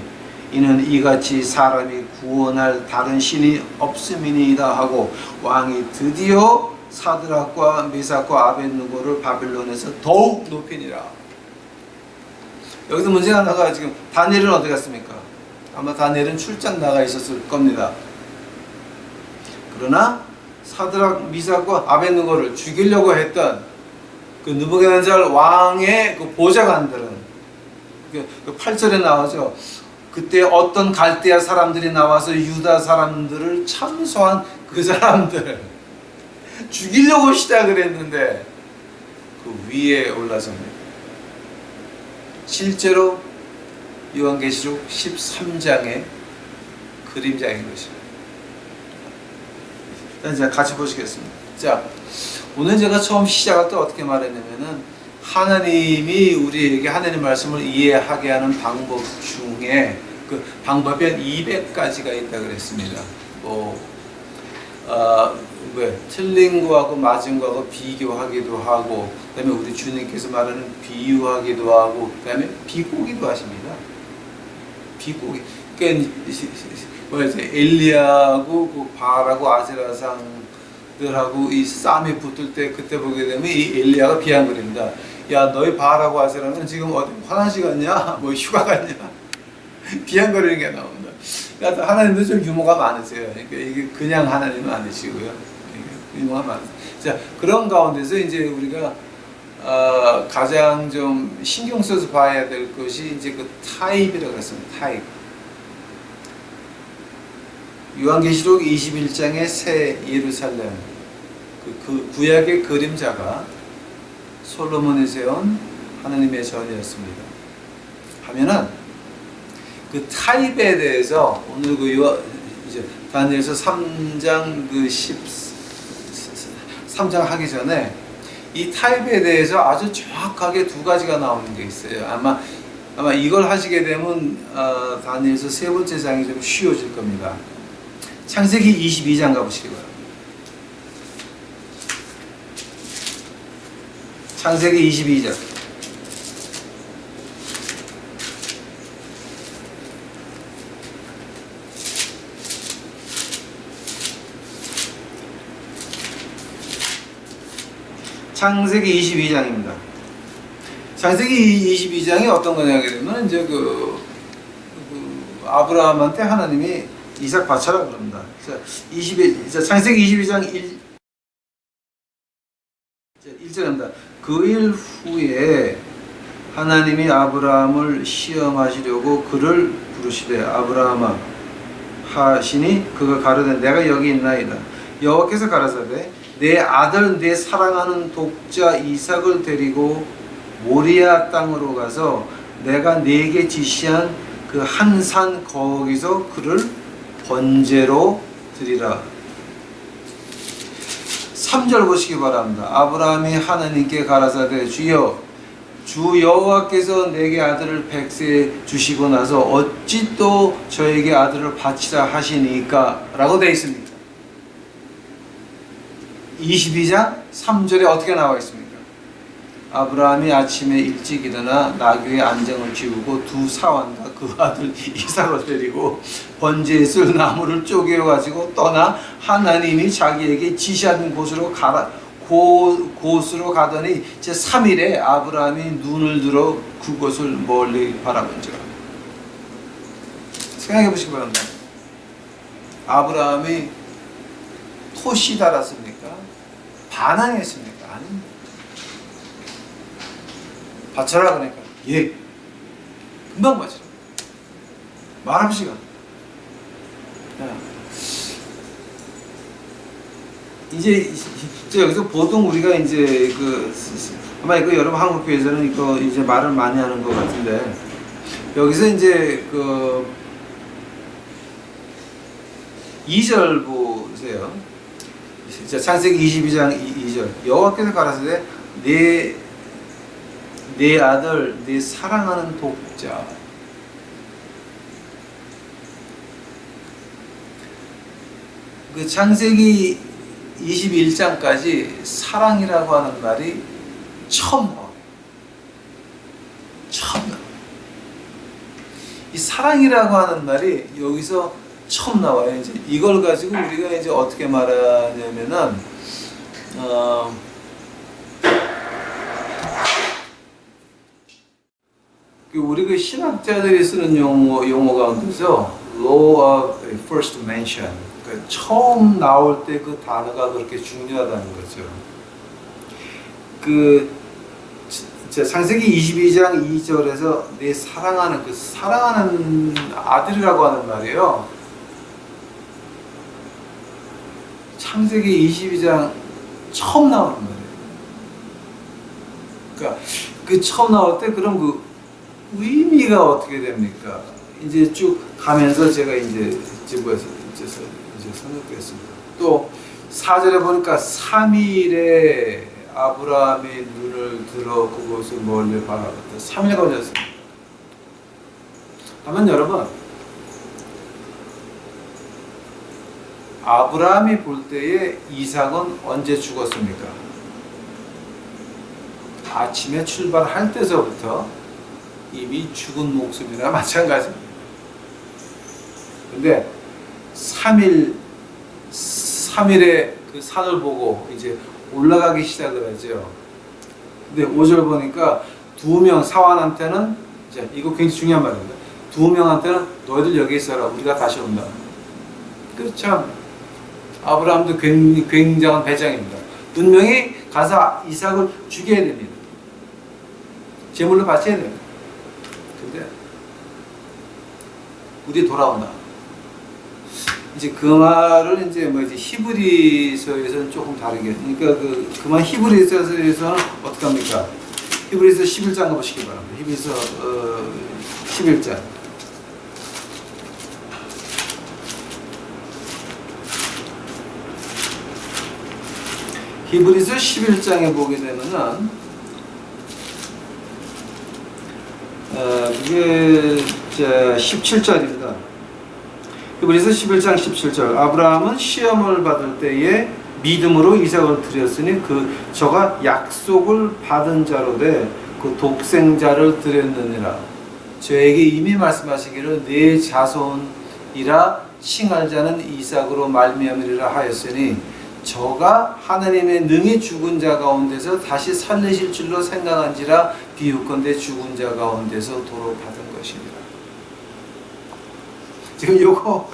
이는 이같이 사람이 구원할 다른 신이 없음이니이다 하고 왕이 드디어 사드락과 메삭과 아벳느고를 바빌론에서 더욱 높이니라. 여기서 문제가 하나가 지금 다니엘은 어디 갔습니까? 아마 다니엘은 출장 나가 있었을 겁니다. 그러나 사드락, 미삭과 아벳느고를 죽이려고 했던 그 느부갓네살 왕의 그 보좌관들은 그 8절에 나오죠. 그때 어떤 갈대아 사람들이 나와서 유다 사람들을 참소한 그 사람들 죽이려고 시작을 했는데 그 위에 올라섭니다. 실제로 요한계시록 13장의 그림자인 것입니다. 자, 같이 보시겠습니다. 자, 오늘 제가 처음 시작할 때 어떻게 말했냐면은 하나님이 우리에게 하나님 말씀을 이해하게 하는 방법 중에 그 방법이 한 200가지가 있다 그랬습니다. 틀린 거하고 맞은 거하고 비교하기도 하고, 그다음에 우리 주님께서 말하는 비유하기도 하고, 그다음에 비꼬기도 하십니다. 비꼬기. 그러니까 엘리야하고 그 바알하고 아세라상들하고 이 싸움이 붙을 때 그때 보게 되면 이 엘리야가 비아그립니다. 야, 너희 바알하고 아세라는 지금 어디 화장실 갔냐? 뭐 휴가 갔냐? 비아그리는 게 나옵니다. 그러니까 하나님도 좀 유머가 많으세요. 그러니까 이게 그냥 하나님은 아니시고요. 유머가 많으세요. 자, 그런 가운데서 이제 우리가 가장 좀 신경 써서 봐야 될 것이 이제 그 타입이라고 했습니다. 타입. 요한계시록 21장의 새 예루살렘, 그 구약의 그림자가 솔로몬이 세운 하나님의 전이었습니다. 하면은 그 타입에 대해서 오늘 이제 다니엘서 3장 13장 하기 전에 이 타입에 대해서 아주 정확하게 두 가지가 나오는 게 있어요. 아마 이걸 하시게 되면 다니엘서 세 번째 장이 좀 쉬워질 겁니다. 창세기 22장 가보시기 바랍니다. 창세기 22장. 창세기 22장입니다. 창세기 22장이 어떤 거냐 그러면 이제 아브라함한테 하나님이 이삭 바쳐라 그럽니다. 자, 창세기 22장 1절입니다. 그 일 후에 하나님이 아브라함을 시험하시려고 그를 부르시되 아브라함아 하시니 그가 가로되 내가 여기 있나이다. 여호와께서 가라사대 내 아들 내 사랑하는 독자 이삭을 데리고 모리아 땅으로 가서 내가 네게 지시한 그 한 산 거기서 그를 번제로 드리라. 3절 보시기 바랍니다. 아브라함이 하나님께 가라사대 주여 주 여호와께서 내게 아들을 백세 주시고 나서 어찌 또 저에게 아들을 바치라 하시니까 라고 되어 있습니다. 22장 3절에 어떻게 나와 있습니까? 아브라함이 아침에 일찍 일어나 나귀의 안장을 지우고 두 사환과 그 아들 이삭을 데리고 번제에 쓸 나무를 쪼개어 가지고 떠나 하나님이 자기에게 지시하는 곳으로 곳으로 가더니 제 3일에 아브라함이 눈을 들어 그곳을 멀리 바라본지라. 생각해 보시기 바랍니다. 아브라함이 토시 달았습니까? 반항했습니까? 아닙니다. 바쳐라 그러니까 예 금방 바쳐라 말할 시간. 이제 여기서 보통 우리가 이제 아마 이거 여러분 한국 교회에서는 이거 이제 말을 많이 하는 것 같은데 여기서 이제 2절 보세요. 창세기 22장 2절 여호와께서 가라사대 내 아들 내 사랑하는 독자 그 창세기 21장까지 사랑이라고 하는 말이 처음 나와요. 처음 나와요. 이 사랑이라고 하는 말이 여기서 처음 나와요. 이제 이걸 가지고 우리가 이제 어떻게 말하냐면은 우리 신학자들이 쓰는 용어 가운데서 law of first mention, 그러니까 처음 나올 때 그 단어가 그렇게 중요하다는 거죠. 창세기 22장 2절에서 내 사랑하는 사랑하는 아들이라고 하는 말이에요. 창세기 22장 처음 나오는 말이에요. 그러니까 처음 나올 때 그럼 의미가 어떻게 됩니까? 이제 쭉 가면서 제가 이제 선언했습니다. 또 4절에 보니까 3일에 아브라함이 눈을 들어 그곳을 멀리 바라봤다. 3일 걸렸습니다. 다만 여러분, 아브라함이 볼 때에 이삭은 언제 죽었습니까? 아침에 출발할 때서부터 이미 죽은 목숨이나 마찬가지입니다. 근데 3일에 그 산을 보고 이제 올라가기 시작을 하죠. 근데 5절 보니까 두 명 사환한테는 이거 굉장히 중요한 말입니다. 두 명한테는 너희들 여기 있어라. 우리가 다시 온다. 그렇죠. 아브라함도 굉장한 배짱입니다. 분명히 가서 이삭을 죽여야 됩니다. 제물로 바쳐야 됩니다. 근데 우리 돌아온다. 이제 그 말을 이제 히브리서에서는 조금 다르게. 그러니까 그만 히브리서에서는 어떻게 합니까? 히브리서 11장 보시기 바랍니다. 히브리서 11장. 히브리서 11장에 보게 되면은 그게 17절입니다. 히브리서 11장 17절 아브라함은 시험을 받을 때에 믿음으로 이삭을 드렸으니 저가 약속을 받은 자로 돼 그 독생자를 드렸느니라. 저에게 이미 말씀하시기를 내 자손이라 칭할 자는 이삭으로 말미암으리라 하였으니 저가 하나님의 능히 죽은 자 가운데서 다시 살리실 줄로 생각한지라 비유컨대 죽은 자 가운데서 도로 받은 것이니라. 지금 요거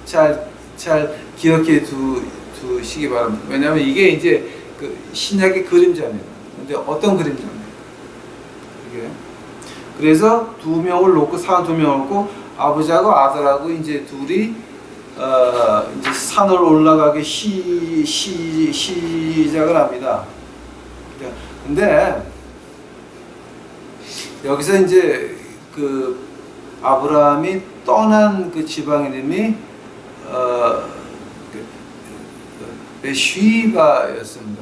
잘 기억해 두시기 바랍니다. 왜냐하면 이게 이제 신약의 그림자입니다. 근데 어떤 그림자입니까? 이게 그래서 두 명을 놓고 사람 두 명을 놓고 아버지하고 아들하고 이제 둘이 이제 산을 올라가기 시작을 합니다. 근데 여기서 이제 그 아브라함이 떠난 그 지방 이름이 베시바였습니다.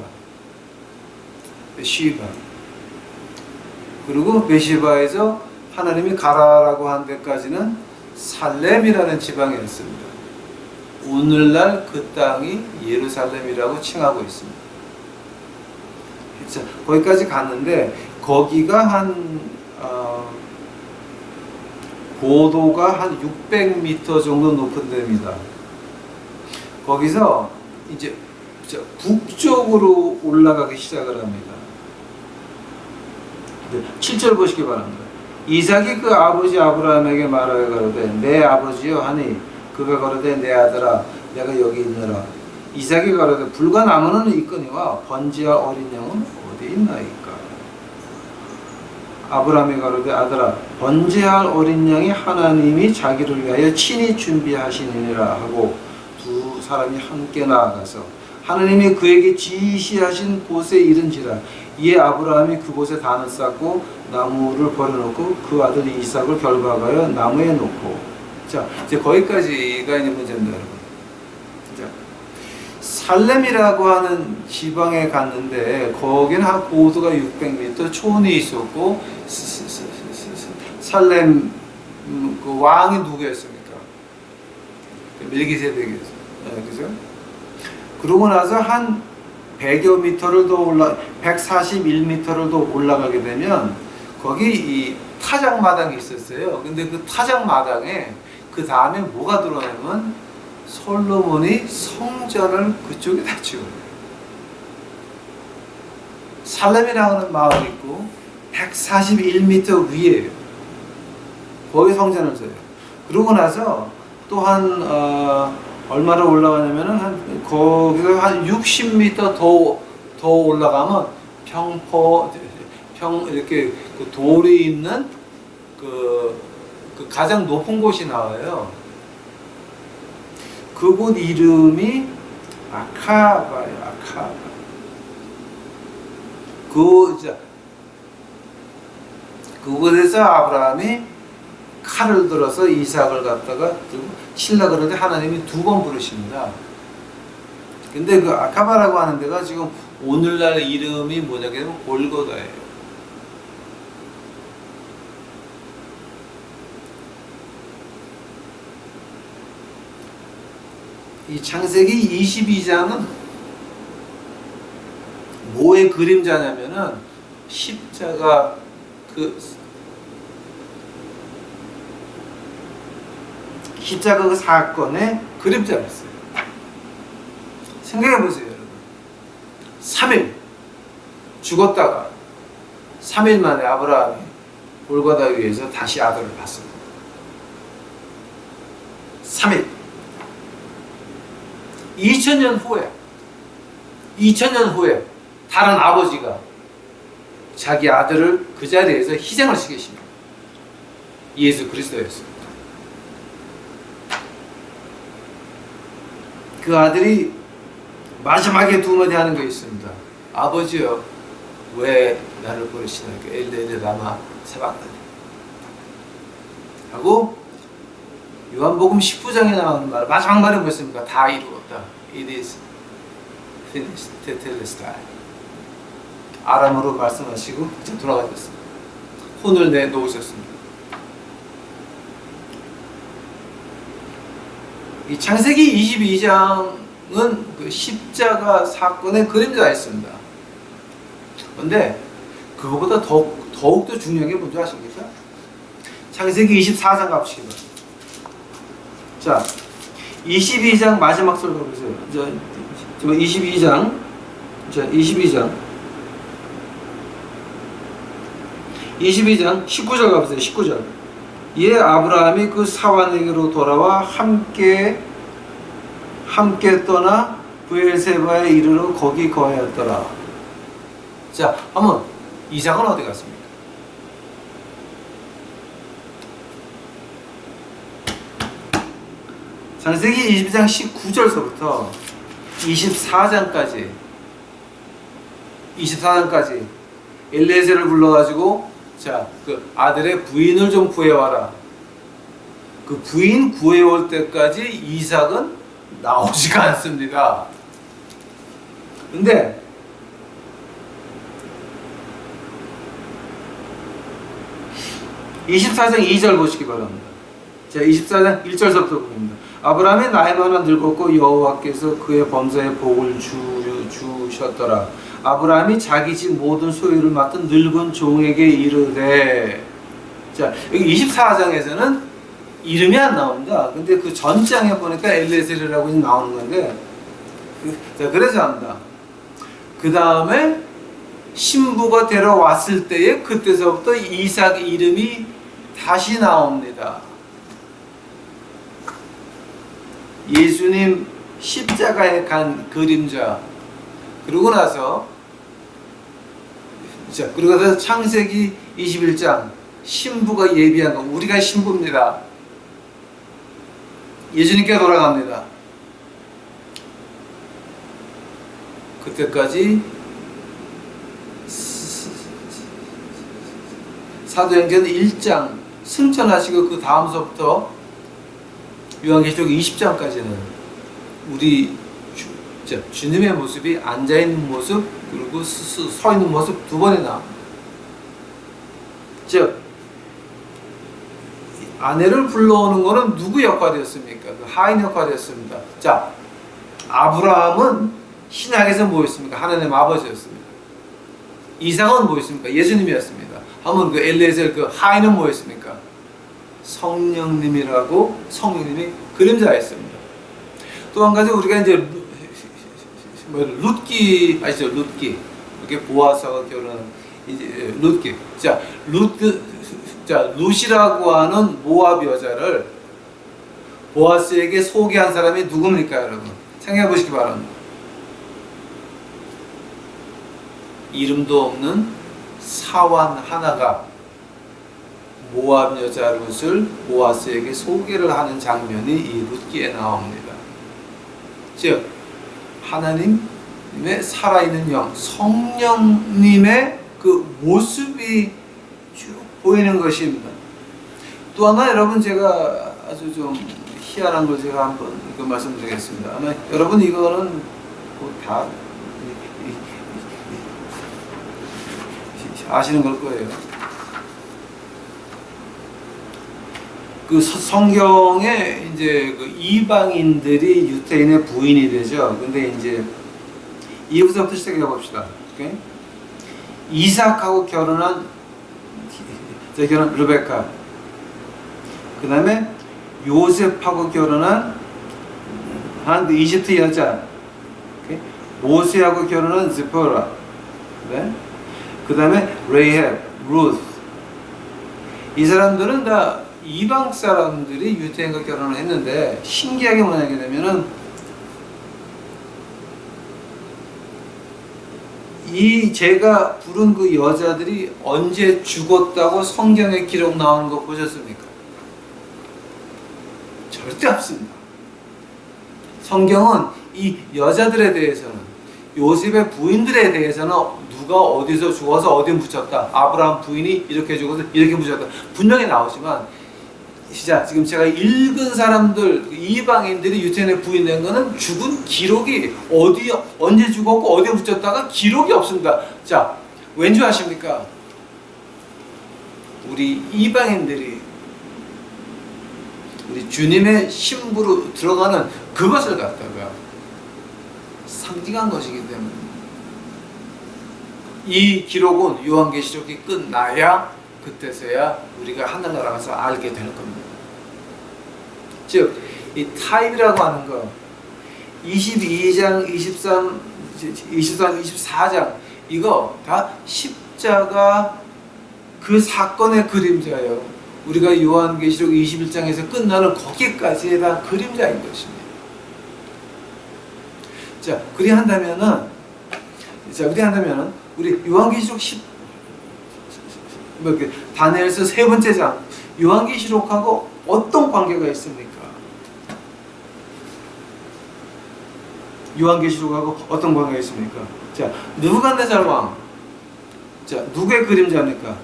베시바. 그리고 베시바에서 하나님이 가라라고 한 데까지는 살렘이라는 지방이었습니다. 오늘날 그 땅이 예루살렘이라고 칭하고 있습니다. 자, 거기까지 갔는데 거기가 한 고도가 한 600m 정도 높은 데입니다. 거기서 이제 북쪽으로 올라가기 시작을 합니다. 7절 보시기 바랍니다. 이삭이 그 아버지 아브라함에게 말하여 가로되 내 아버지여 하니 그가 가로되 내 아들아 내가 여기 있느라. 이삭이 가로되 불과 나무는 있거니와 번제할 어린 양은 어디 있나이까. 아브라함이 가로되 아들아 번제할 어린 양이 하나님이 자기를 위하여 친히 준비하시니라 하고 두 사람이 함께 나아가서 하나님이 그에게 지시하신 곳에 이른지라. 이에 아브라함이 그곳에 단을 쌓고 나무를 버려놓고 그 아들 이삭을 결박하여 나무에 놓고. 자, 이제 거기까지가 이제 문제입니다, 여러분. 자, 살렘이라고 하는 지방에 갔는데 거기는 한 고도가 600m, 촌이 있었고 살렘 그 왕이 누구였습니까? 멜기세덱이었어요. 그죠? 그러고 나서 한 100여 미터를 더 141m를 더 올라가게 되면 거기 이 타작마당이 있었어요. 근데 그 타작마당에 그 다음에 뭐가 들어오냐면 솔로몬이 성전을 그쪽에다 지어요. 살렘이라는 마을이 있고 141m 위에요. 거기 성전을 지어요. 그러고 나서 또한 얼마를 올라가냐면은 거기서 한 60m 더 올라가면 이렇게 그 돌이 있는 그 가장 높은 곳이 나와요. 그곳 이름이 아카바예요. 아카바. 그곳에서 아브라함이 칼을 들어서 이삭을 갖다가 칠라 그러는데 하나님이 2번 부르십니다. 근데 그 아카바라고 하는 데가 지금 오늘날 이름이 뭐냐면 골고다예요. 이 창세기 22장은 뭐의 그림자냐면은 십자가 그 사건의 그림자였어요. 생각해 보세요, 여러분. 3일 죽었다가 3일 만에 아브라함이 골고다 위에서 다시 아들을 봤습니다. 3일. 2000년 후에 다른 아버지가 자기 아들을 그 자리에서 희생을 시키십니다. 예수 그리스도였습니다. 그 아들이 마지막에 두 마디 하는 게 있습니다. 아버지여 왜 나를 부르시나이까 엘레 라마 사박다니 하고 요한복음 19장에 나오는 말 마지막 말은 뭐였습니까? 다 이루었다. It is finished. 테텔레스타이. 아람어로 말씀하시고 이제 돌아가셨습니다. 혼을 내놓으셨습니다. 이 창세기 22장은 그 십자가 사건의 그림자였습니다. 그런데 그거보다 더욱더 중요한 게 뭔지 아십니까? 창세기 24장 가보시기 바랍니다. 자, 22장 마지막 절 가보세요. 22장 19절 가보세요. 19절. 이에 아브라함이 그 사환에게로 돌아와 함께 떠나 브엘세바에 이르러 거기 거하였더라. 자, 한번 이삭은 어디 갔습니까? 창세기 22장 19절서부터 24장까지 엘리에셀을 불러가지고 자, 그 아들의 부인을 좀 구해와라. 그 부인 구해올 때까지 이삭은 나오지가 않습니다. 근데 (24장 2절) 보시기 바랍니다. 자, 24장 1절서부터 봅니다. 아브라함이 나이 많아 늙었고 여호와께서 그의 범사에 복을 주셨더라. 아브라함이 자기 집 모든 소유를 맡은 늙은 종에게 이르되, 자, 여기 24장에서는 이름이 안 나옵니다. 근데 그 전장에 보니까 엘리에셀이라고 나오는 건데, 자, 그래서 합니다. 그 다음에 신부가 데려왔을 때에 그때서부터 이삭 이름이 다시 나옵니다. 예수님 십자가에 간 그림자. 그러고 나서 창세기 21장 신부가 예비한 거, 우리가 신부입니다. 예수님께 돌아갑니다. 그때까지 사도행전 1장 승천하시고 그 다음서부터 요한계시록 20장까지는 우리 주님의 모습이 앉아있는 모습 그리고 서있는 모습 두 번이나, 즉 아내를 불러오는 것은 누구 역할이었습니까? 그 하인 역할이었습니다. 자, 아브라함은 신약에서 뭐였습니까? 하나님 아버지였습니다. 이삭은 뭐였습니까? 예수님이었습니다. 하면 그 엘리에셀 그 하인은 뭐였습니까? 성령님이라고, 성령님이 그림자였습니다. 또 한 가지 우리가 이제 룻기 아시죠? 룻기, 이렇게 보아스와 결혼한 이제 룻기. 자, 룻이라고 하는 모압 여자를 보아스에게 소개한 사람이 누굽니까, 여러분? 생각해 보시기 바랍니다. 이름도 없는 사환 하나가 모압 여자 룻을 보아스에게 소개를 하는 장면이 이 룻기에 나옵니다. 즉 하나님의 살아있는 영, 성령님의 그 모습이 쭉 보이는 것입니다. 또 하나, 여러분, 제가 아주 좀 희한한 걸 제가 한번 이거 말씀드리겠습니다. 아마 여러분 이거는 다 아시는 걸 거예요. 그 성경에 이제 그 이방인들이 유대인의 부인이 되죠. 근데 이제 이부터 시작해 봅시다. 오케이? 이삭하고 결혼한 르베카. 그 다음에 요셉하고 결혼한 한 이집트 여자. 오케이? 모세하고 결혼한 지포라. 네? 그 다음에 레이헵, 루스. 이 사람들은 다 이방 사람들이 유대인과 결혼을 했는데, 신기하게 뭐냐게 되면은 이 제가 부른 그 여자들이 언제 죽었다고 성경에 기록 나오는 거 보셨습니까? 절대 없습니다. 성경은 이 여자들에 대해서는, 요셉의 부인들에 대해서는 누가 어디서 죽어서 어디 묻혔다, 아브라함 부인이 이렇게 죽어서 이렇게 묻혔다, 분명히 나오지만, 지금 제가 읽은 사람들, 이방인들이 유태인의 부인된 거는 죽은 기록이 어디 언제 죽었고 어디에 묻혔다가 기록이 없습니다. 자, 왠지 아십니까? 우리 이방인들이 우리 주님의 신부로 들어가는 그것을 갖다가 상징한 것이기 때문에 이 기록은 요한계시록이 끝나야, 그때서야 우리가 하늘나라 가서 알게 되는 겁니다. 즉, 이 타입이라고 하는 거, 22장, 23, 24장, 이거 다 십자가 그 사건의 그림자예요. 우리가 요한계시록 21장에서 끝나는 거기까지에 대한 그림자인 것입니다. 자, 그리한다면은 우리 요한계시록 다니엘서 3번째 장, 요한계시록하고 어떤 관계가 있습니까? 요한계시록하고 어떤 관계가 있습니까? 자, 느부갓네살 왕. 자, 누구의 그림자입니까?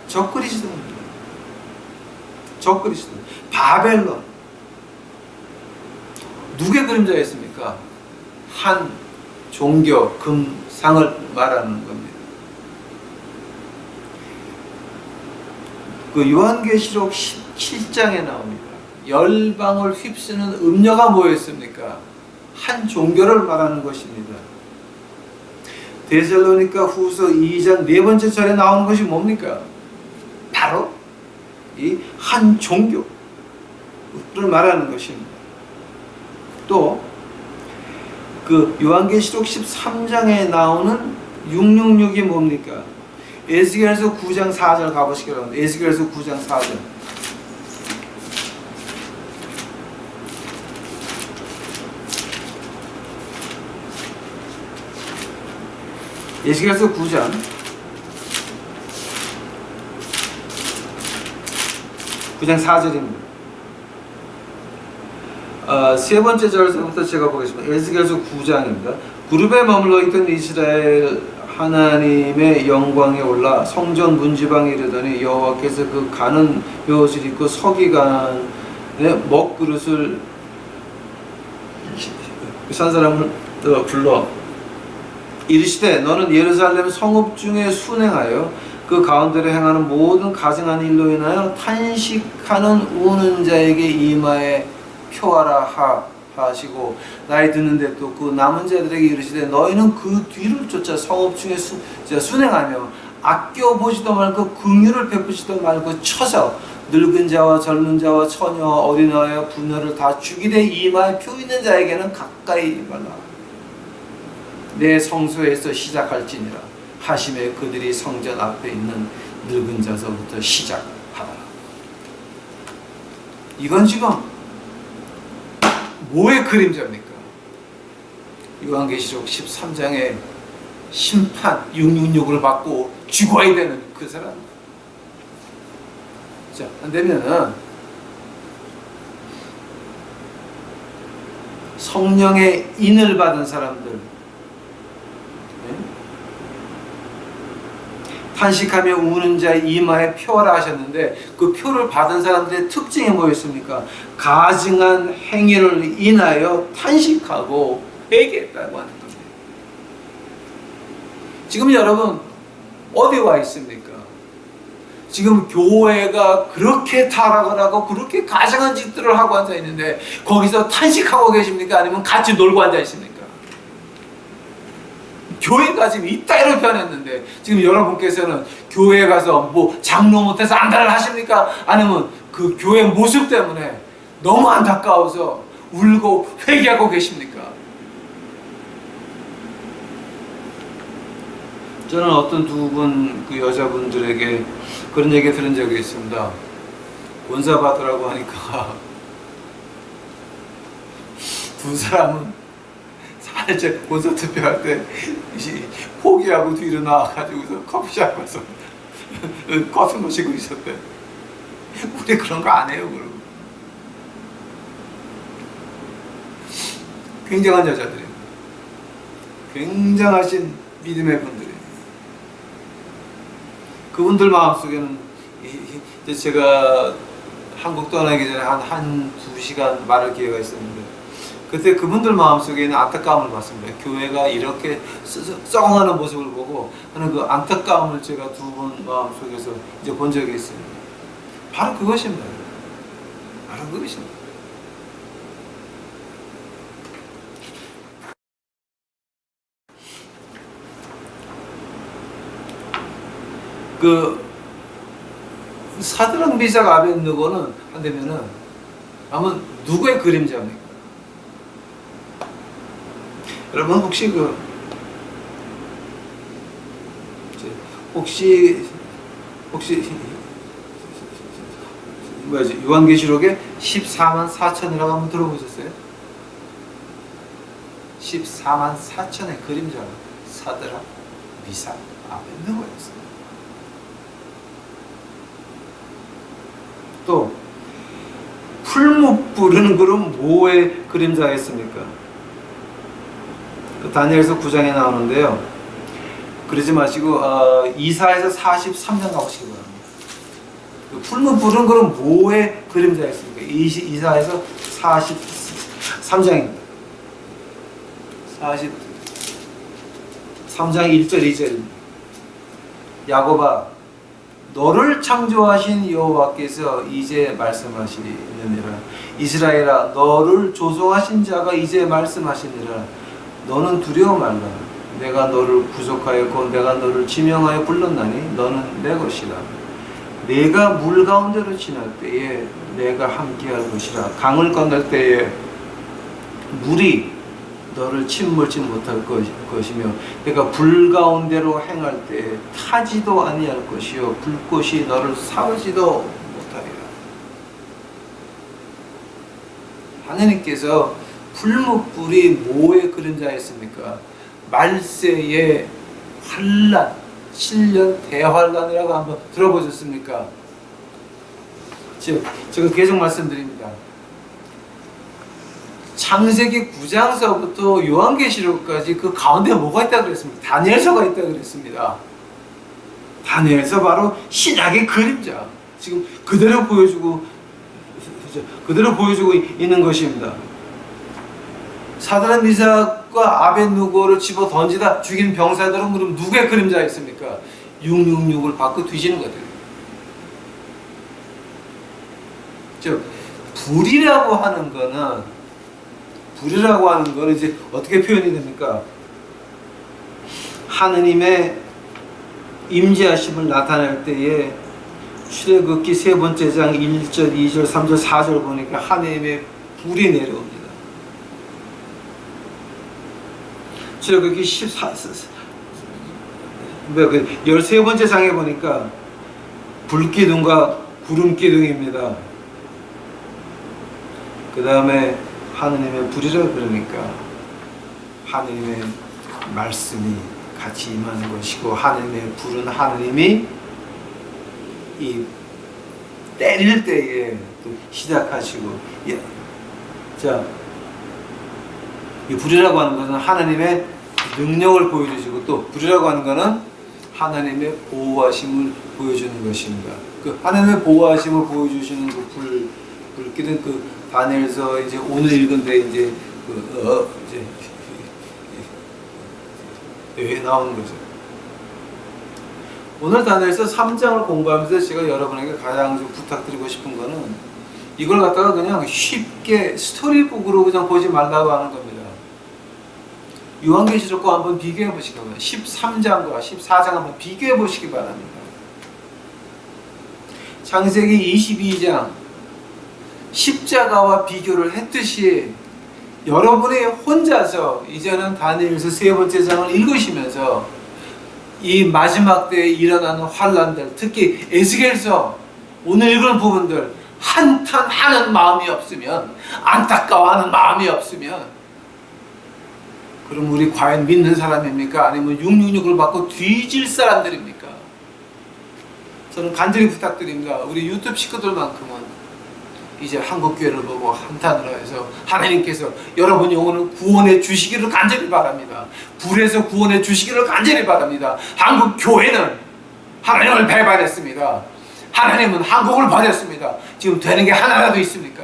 적그리스도입니다. 적그리스도. 바벨론. 누구의 그림자였습니까? 한 종교, 금상을 말하는 겁니다. 그 요한계시록 17장에 나옵니다. 열방을 휩쓰는 음녀가 뭐였습니까? 한 종교를 말하는 것입니다. 데살로니가 후서 2장 네 번째 절에 나오는 것이 뭡니까? 바로 이 한 종교를 말하는 것입니다. 또 그 요한계시록 13장에 나오는 666이 뭡니까? 에스겔서 9장 4절 가보시기 바랍니다. 에스겔서 9장 4절. 에스겔서 9장 4절입니다. 세 번째 절부터 제가 보겠습니다. 에스겔서 9장입니다. 그룹에 머물러 있던 이스라엘 하나님의 영광에 올라 성전 문지방에 이르더니 여호와께서 그 가는 벼옷을 입고 서기관의 먹그릇을 산 사람을 불러 이르시되 너는 예루살렘 성읍 중에 순행하여 그 가운데로 행하는 모든 가증한 일로 인하여 탄식하는 우는 자에게 이마에 표하라 하시고 나이 드는데 또 그 남은 자들에게 이르시되 너희는 그 뒤를 쫓아 성읍 중에 순행하며 아껴보지도 말고 긍휼을 베푸지도 말고 쳐서 늙은 자와 젊은 자와 처녀와 어린아이와 부녀를 다 죽이되 이마에 표 있는 자에게는 가까이 말라. 내 성소에서 시작할지니라 하심에 그들이 성전 앞에 있는 늙은 자서부터 시작하라. 이건 지금 뭐의 그림자입니까? 요한계시록 13장의 심판 666을 받고 죽어야 되는 그 사람. 자, 안 되면은 성령의 인을 받은 사람들, 탄식하며 우는 자의 이마에 표하라 하셨는데 그 표를 받은 사람들의 특징이 뭐였습니까? 가증한 행위를 인하여 탄식하고 회개했다고 하는 겁니다. 지금 여러분 어디 와 있습니까? 지금 교회가 그렇게 타락을 하고 그렇게 가증한 짓들을 하고 앉아 있는데 거기서 탄식하고 계십니까? 아니면 같이 놀고 앉아 있습니까? 교회가 지금 이따위로 변했는데 지금 여러분께서는 교회에 가서 뭐 장로 못해서 안달을 하십니까? 아니면 그 교회 모습 때문에 너무 안타까워서 울고 회개하고 계십니까? 저는 어떤 두 분 그 여자분들에게 그런 얘기 들은 적이 있습니다. 본사 받으라고 하니까 두 사람은 살짝 본사 투표할 때 포기하고 뒤로 나와가지고서 커피숍 가서 커피 마시고 있었대. 우리 그런 거 안 해요. 그러고 굉장한 여자들입니다. 굉장하신 믿음의 분들이에요. 그분들 마음속에는 이제 제가 한국 떠나기 전에 한 2시간 말할 기회가 있었는데 그때 그분들 마음속에는 안타까움을 봤습니다. 교회가 이렇게 썩어가는 모습을 보고 하는 그 안타까움을 제가 두 분 마음속에서 이제 본 적이 있습니다. 바로 그것입니다. 바로 그것입니다. 그 사드락 미삭 아벳느고는 한다면은 아마 누구의 그림자입니까? 여러분 혹시 뭐지 요한계시록에 14만 4천이라고 한번 들어보셨어요? 14만 4천의 그림자가 사드락 미삭 아벳느고였어요. 또 풀무 뿌르는 그룹 뭐의 그림자였습니까? 다니엘서 9장에 나오는데요. 그러지 마시고 이사에서 43장 가보시기 바랍니다. 풀무 푸른 그런 뭐의 그림자였습니까? 이사에서 43장입니다. 43장 1절 2절입니다. 야곱아 너를 창조하신 여호와께서 이제 말씀하시느니라. 이스라엘아 너를 조성하신 자가 이제 말씀하시니라. 너는 두려워 말라. 내가 너를 구속하였고 내가 너를 지명하여 불렀나니 너는 내 것이다. 내가 물 가운데로 지날 때에 내가 함께할 것이라. 강을 건널 때에 물이 너를 침몰치 못할 것이며 내가 불 가운데로 행할 때 타지도 아니할 것이요 불꽃이 너를 사르지도 못하리라. 하느님께서 풀무불이 뭐의 그림자였습니까? 말세의 환란, 7년 대환란이라고 한번 들어보셨습니까? 제가 계속 말씀드립니다. 창세기 9장서부터 요한계시록까지 그 가운데 뭐가 있다고 그랬습니까? 다니엘서가 있다고 그랬습니다. 다니엘서 바로 신약의 그림자. 지금 그대로 보여주고 있는 것입니다. 사드락 미삭과 아벳누고를 집어 던지다 죽인 병사들은 그럼 누구의 그림자였습니까? 666을 받고 뒤지는 것들. 즉 불이라고 하는 거는 이제 어떻게 표현이 됩니까? 하느님의 임재하심을 나타낼 때에 출애굽기 3장 1절, 2절, 3절, 4절 보니까 하느님의 불이 내려옵니다. 출애굽기 13번째 장에 보니까 불기둥과 구름기둥입니다. 그 다음에 하느님의 불이라 그러니까 하느님의 말씀이 같이 임하는 것이고 하느님의 불은 하느님이 이 때릴 때에 또 시작하시고 자, 이 불이라고 하는 것은 하나님의 능력을 보여주시고 또 불이라고 하는 것은 하나님의 보호하심을 보여주는 것입니다. 그 하나님의 보호하심을 보여주시는 그 불길은 그 다니엘서 이제 오늘 읽은데 이제 왜 나오는 거죠? 오늘 다니엘서 3장을 공부하면서 제가 여러분에게 가장 좀 부탁드리고 싶은 거는 이걸 갖다가 그냥 쉽게 스토리북으로 그냥 보지 말라고 하는 겁니다. 요한계시록과 한번 비교해 보시기 바랍니다. 13장과 14장 한번 비교해 보시기 바랍니다. 창세기 22장 십자가와 비교를 했듯이 여러분이 혼자서 이제는 다니엘서 3번째 장을 읽으시면서 이 마지막 때에 일어나는 환란들, 특히 에스겔서 오늘 읽은 부분들 한탄하는 마음이 없으면, 안타까워하는 마음이 없으면, 그럼 우리 과연 믿는 사람입니까? 아니면 666을 받고 뒤질 사람들입니까? 저는 간절히 부탁드립니다. 우리 유튜브 식구들만큼은 이제 한국교회를 보고 한탄을 해서 하나님께서 여러분 영혼을 구원해 주시기를 간절히 바랍니다. 불에서 구원해 주시기를 간절히 바랍니다. 한국교회는 하나님을 배반했습니다. 하나님은 한국을 버렸습니다. 지금 되는 게 하나라도 있습니까?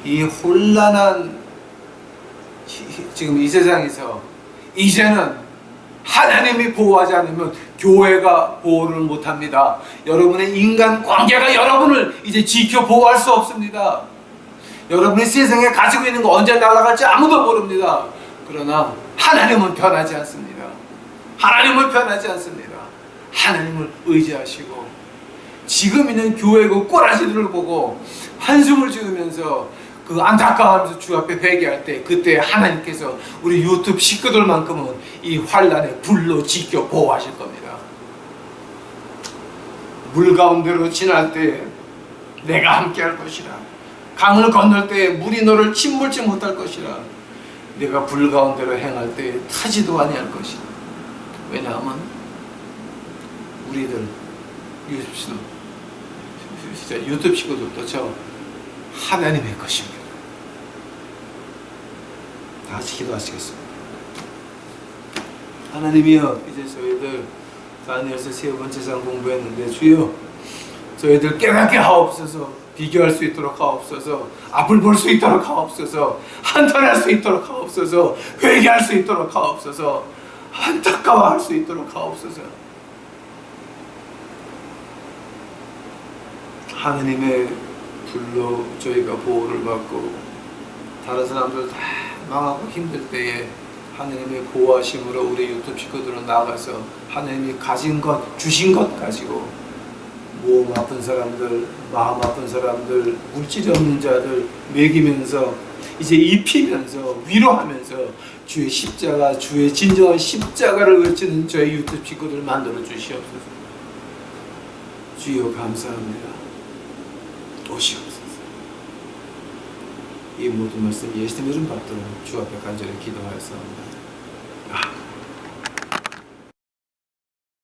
이 혼란한 지금 이 세상에서 이제는 하나님이 보호하지 않으면 교회가 보호를 못합니다. 여러분의 인간 관계가 여러분을 이제 지켜 보호할 수 없습니다. 여러분이 세상에 가지고 있는 거 언제 날아갈지 아무도 모릅니다. 그러나 하나님은 변하지 않습니다. 하나님은 변하지 않습니다. 하나님을 의지하시고 지금 있는 교회 그 꼬라지들을 보고 한숨을 지으면서 그 안타까워하면서 주 앞에 회개할 때 그때 하나님께서 우리 유튜브 식구들만큼은 이 환란의 불로 지켜 보호하실 겁니다. 물 가운데로 지날 때 내가 함께할 것이라. 강을 건널 때 물이 너를 침몰치 못할 것이라. 내가 불 가운데로 행할 때 타지도 아니할 것이라. 왜냐하면 우리들 유튜브 식구들도 저 하나님의 것입니다. 다 같이 기도하시겠습니다. 하나님이여, 이제 저희들 다니엘서 세 번째 장 공부했는데 주여, 저희들 깨닫게 하옵소서. 비교할 수 있도록 하옵소서. 앞을 볼 수 있도록 하옵소서. 한탄할 수 있도록 하옵소서. 회개할 수 있도록 하옵소서. 안타까워할 수 있도록 하옵소서. 하느님의 불로 저희가 보호를 받고 다른 사람들 다 망하고 힘들 때에 하느님의 보호하심으로 우리 유튜브 식구들은 나가서 하느님이 가진 것, 주신 것 가지고 몸 아픈 사람들, 마음 아픈 사람들, 물질이 없는 자들 먹이면서 이제 입히면서 위로하면서 주의 십자가, 주의 진정한 십자가를 외치는 저희 유튜브 식구들 만들어 주시옵소서. 주여 감사합니다. 오시옵소서. 이 모든 말씀 예수님의 이름 받들어 주 앞에 간절히 기도하였사옵나다.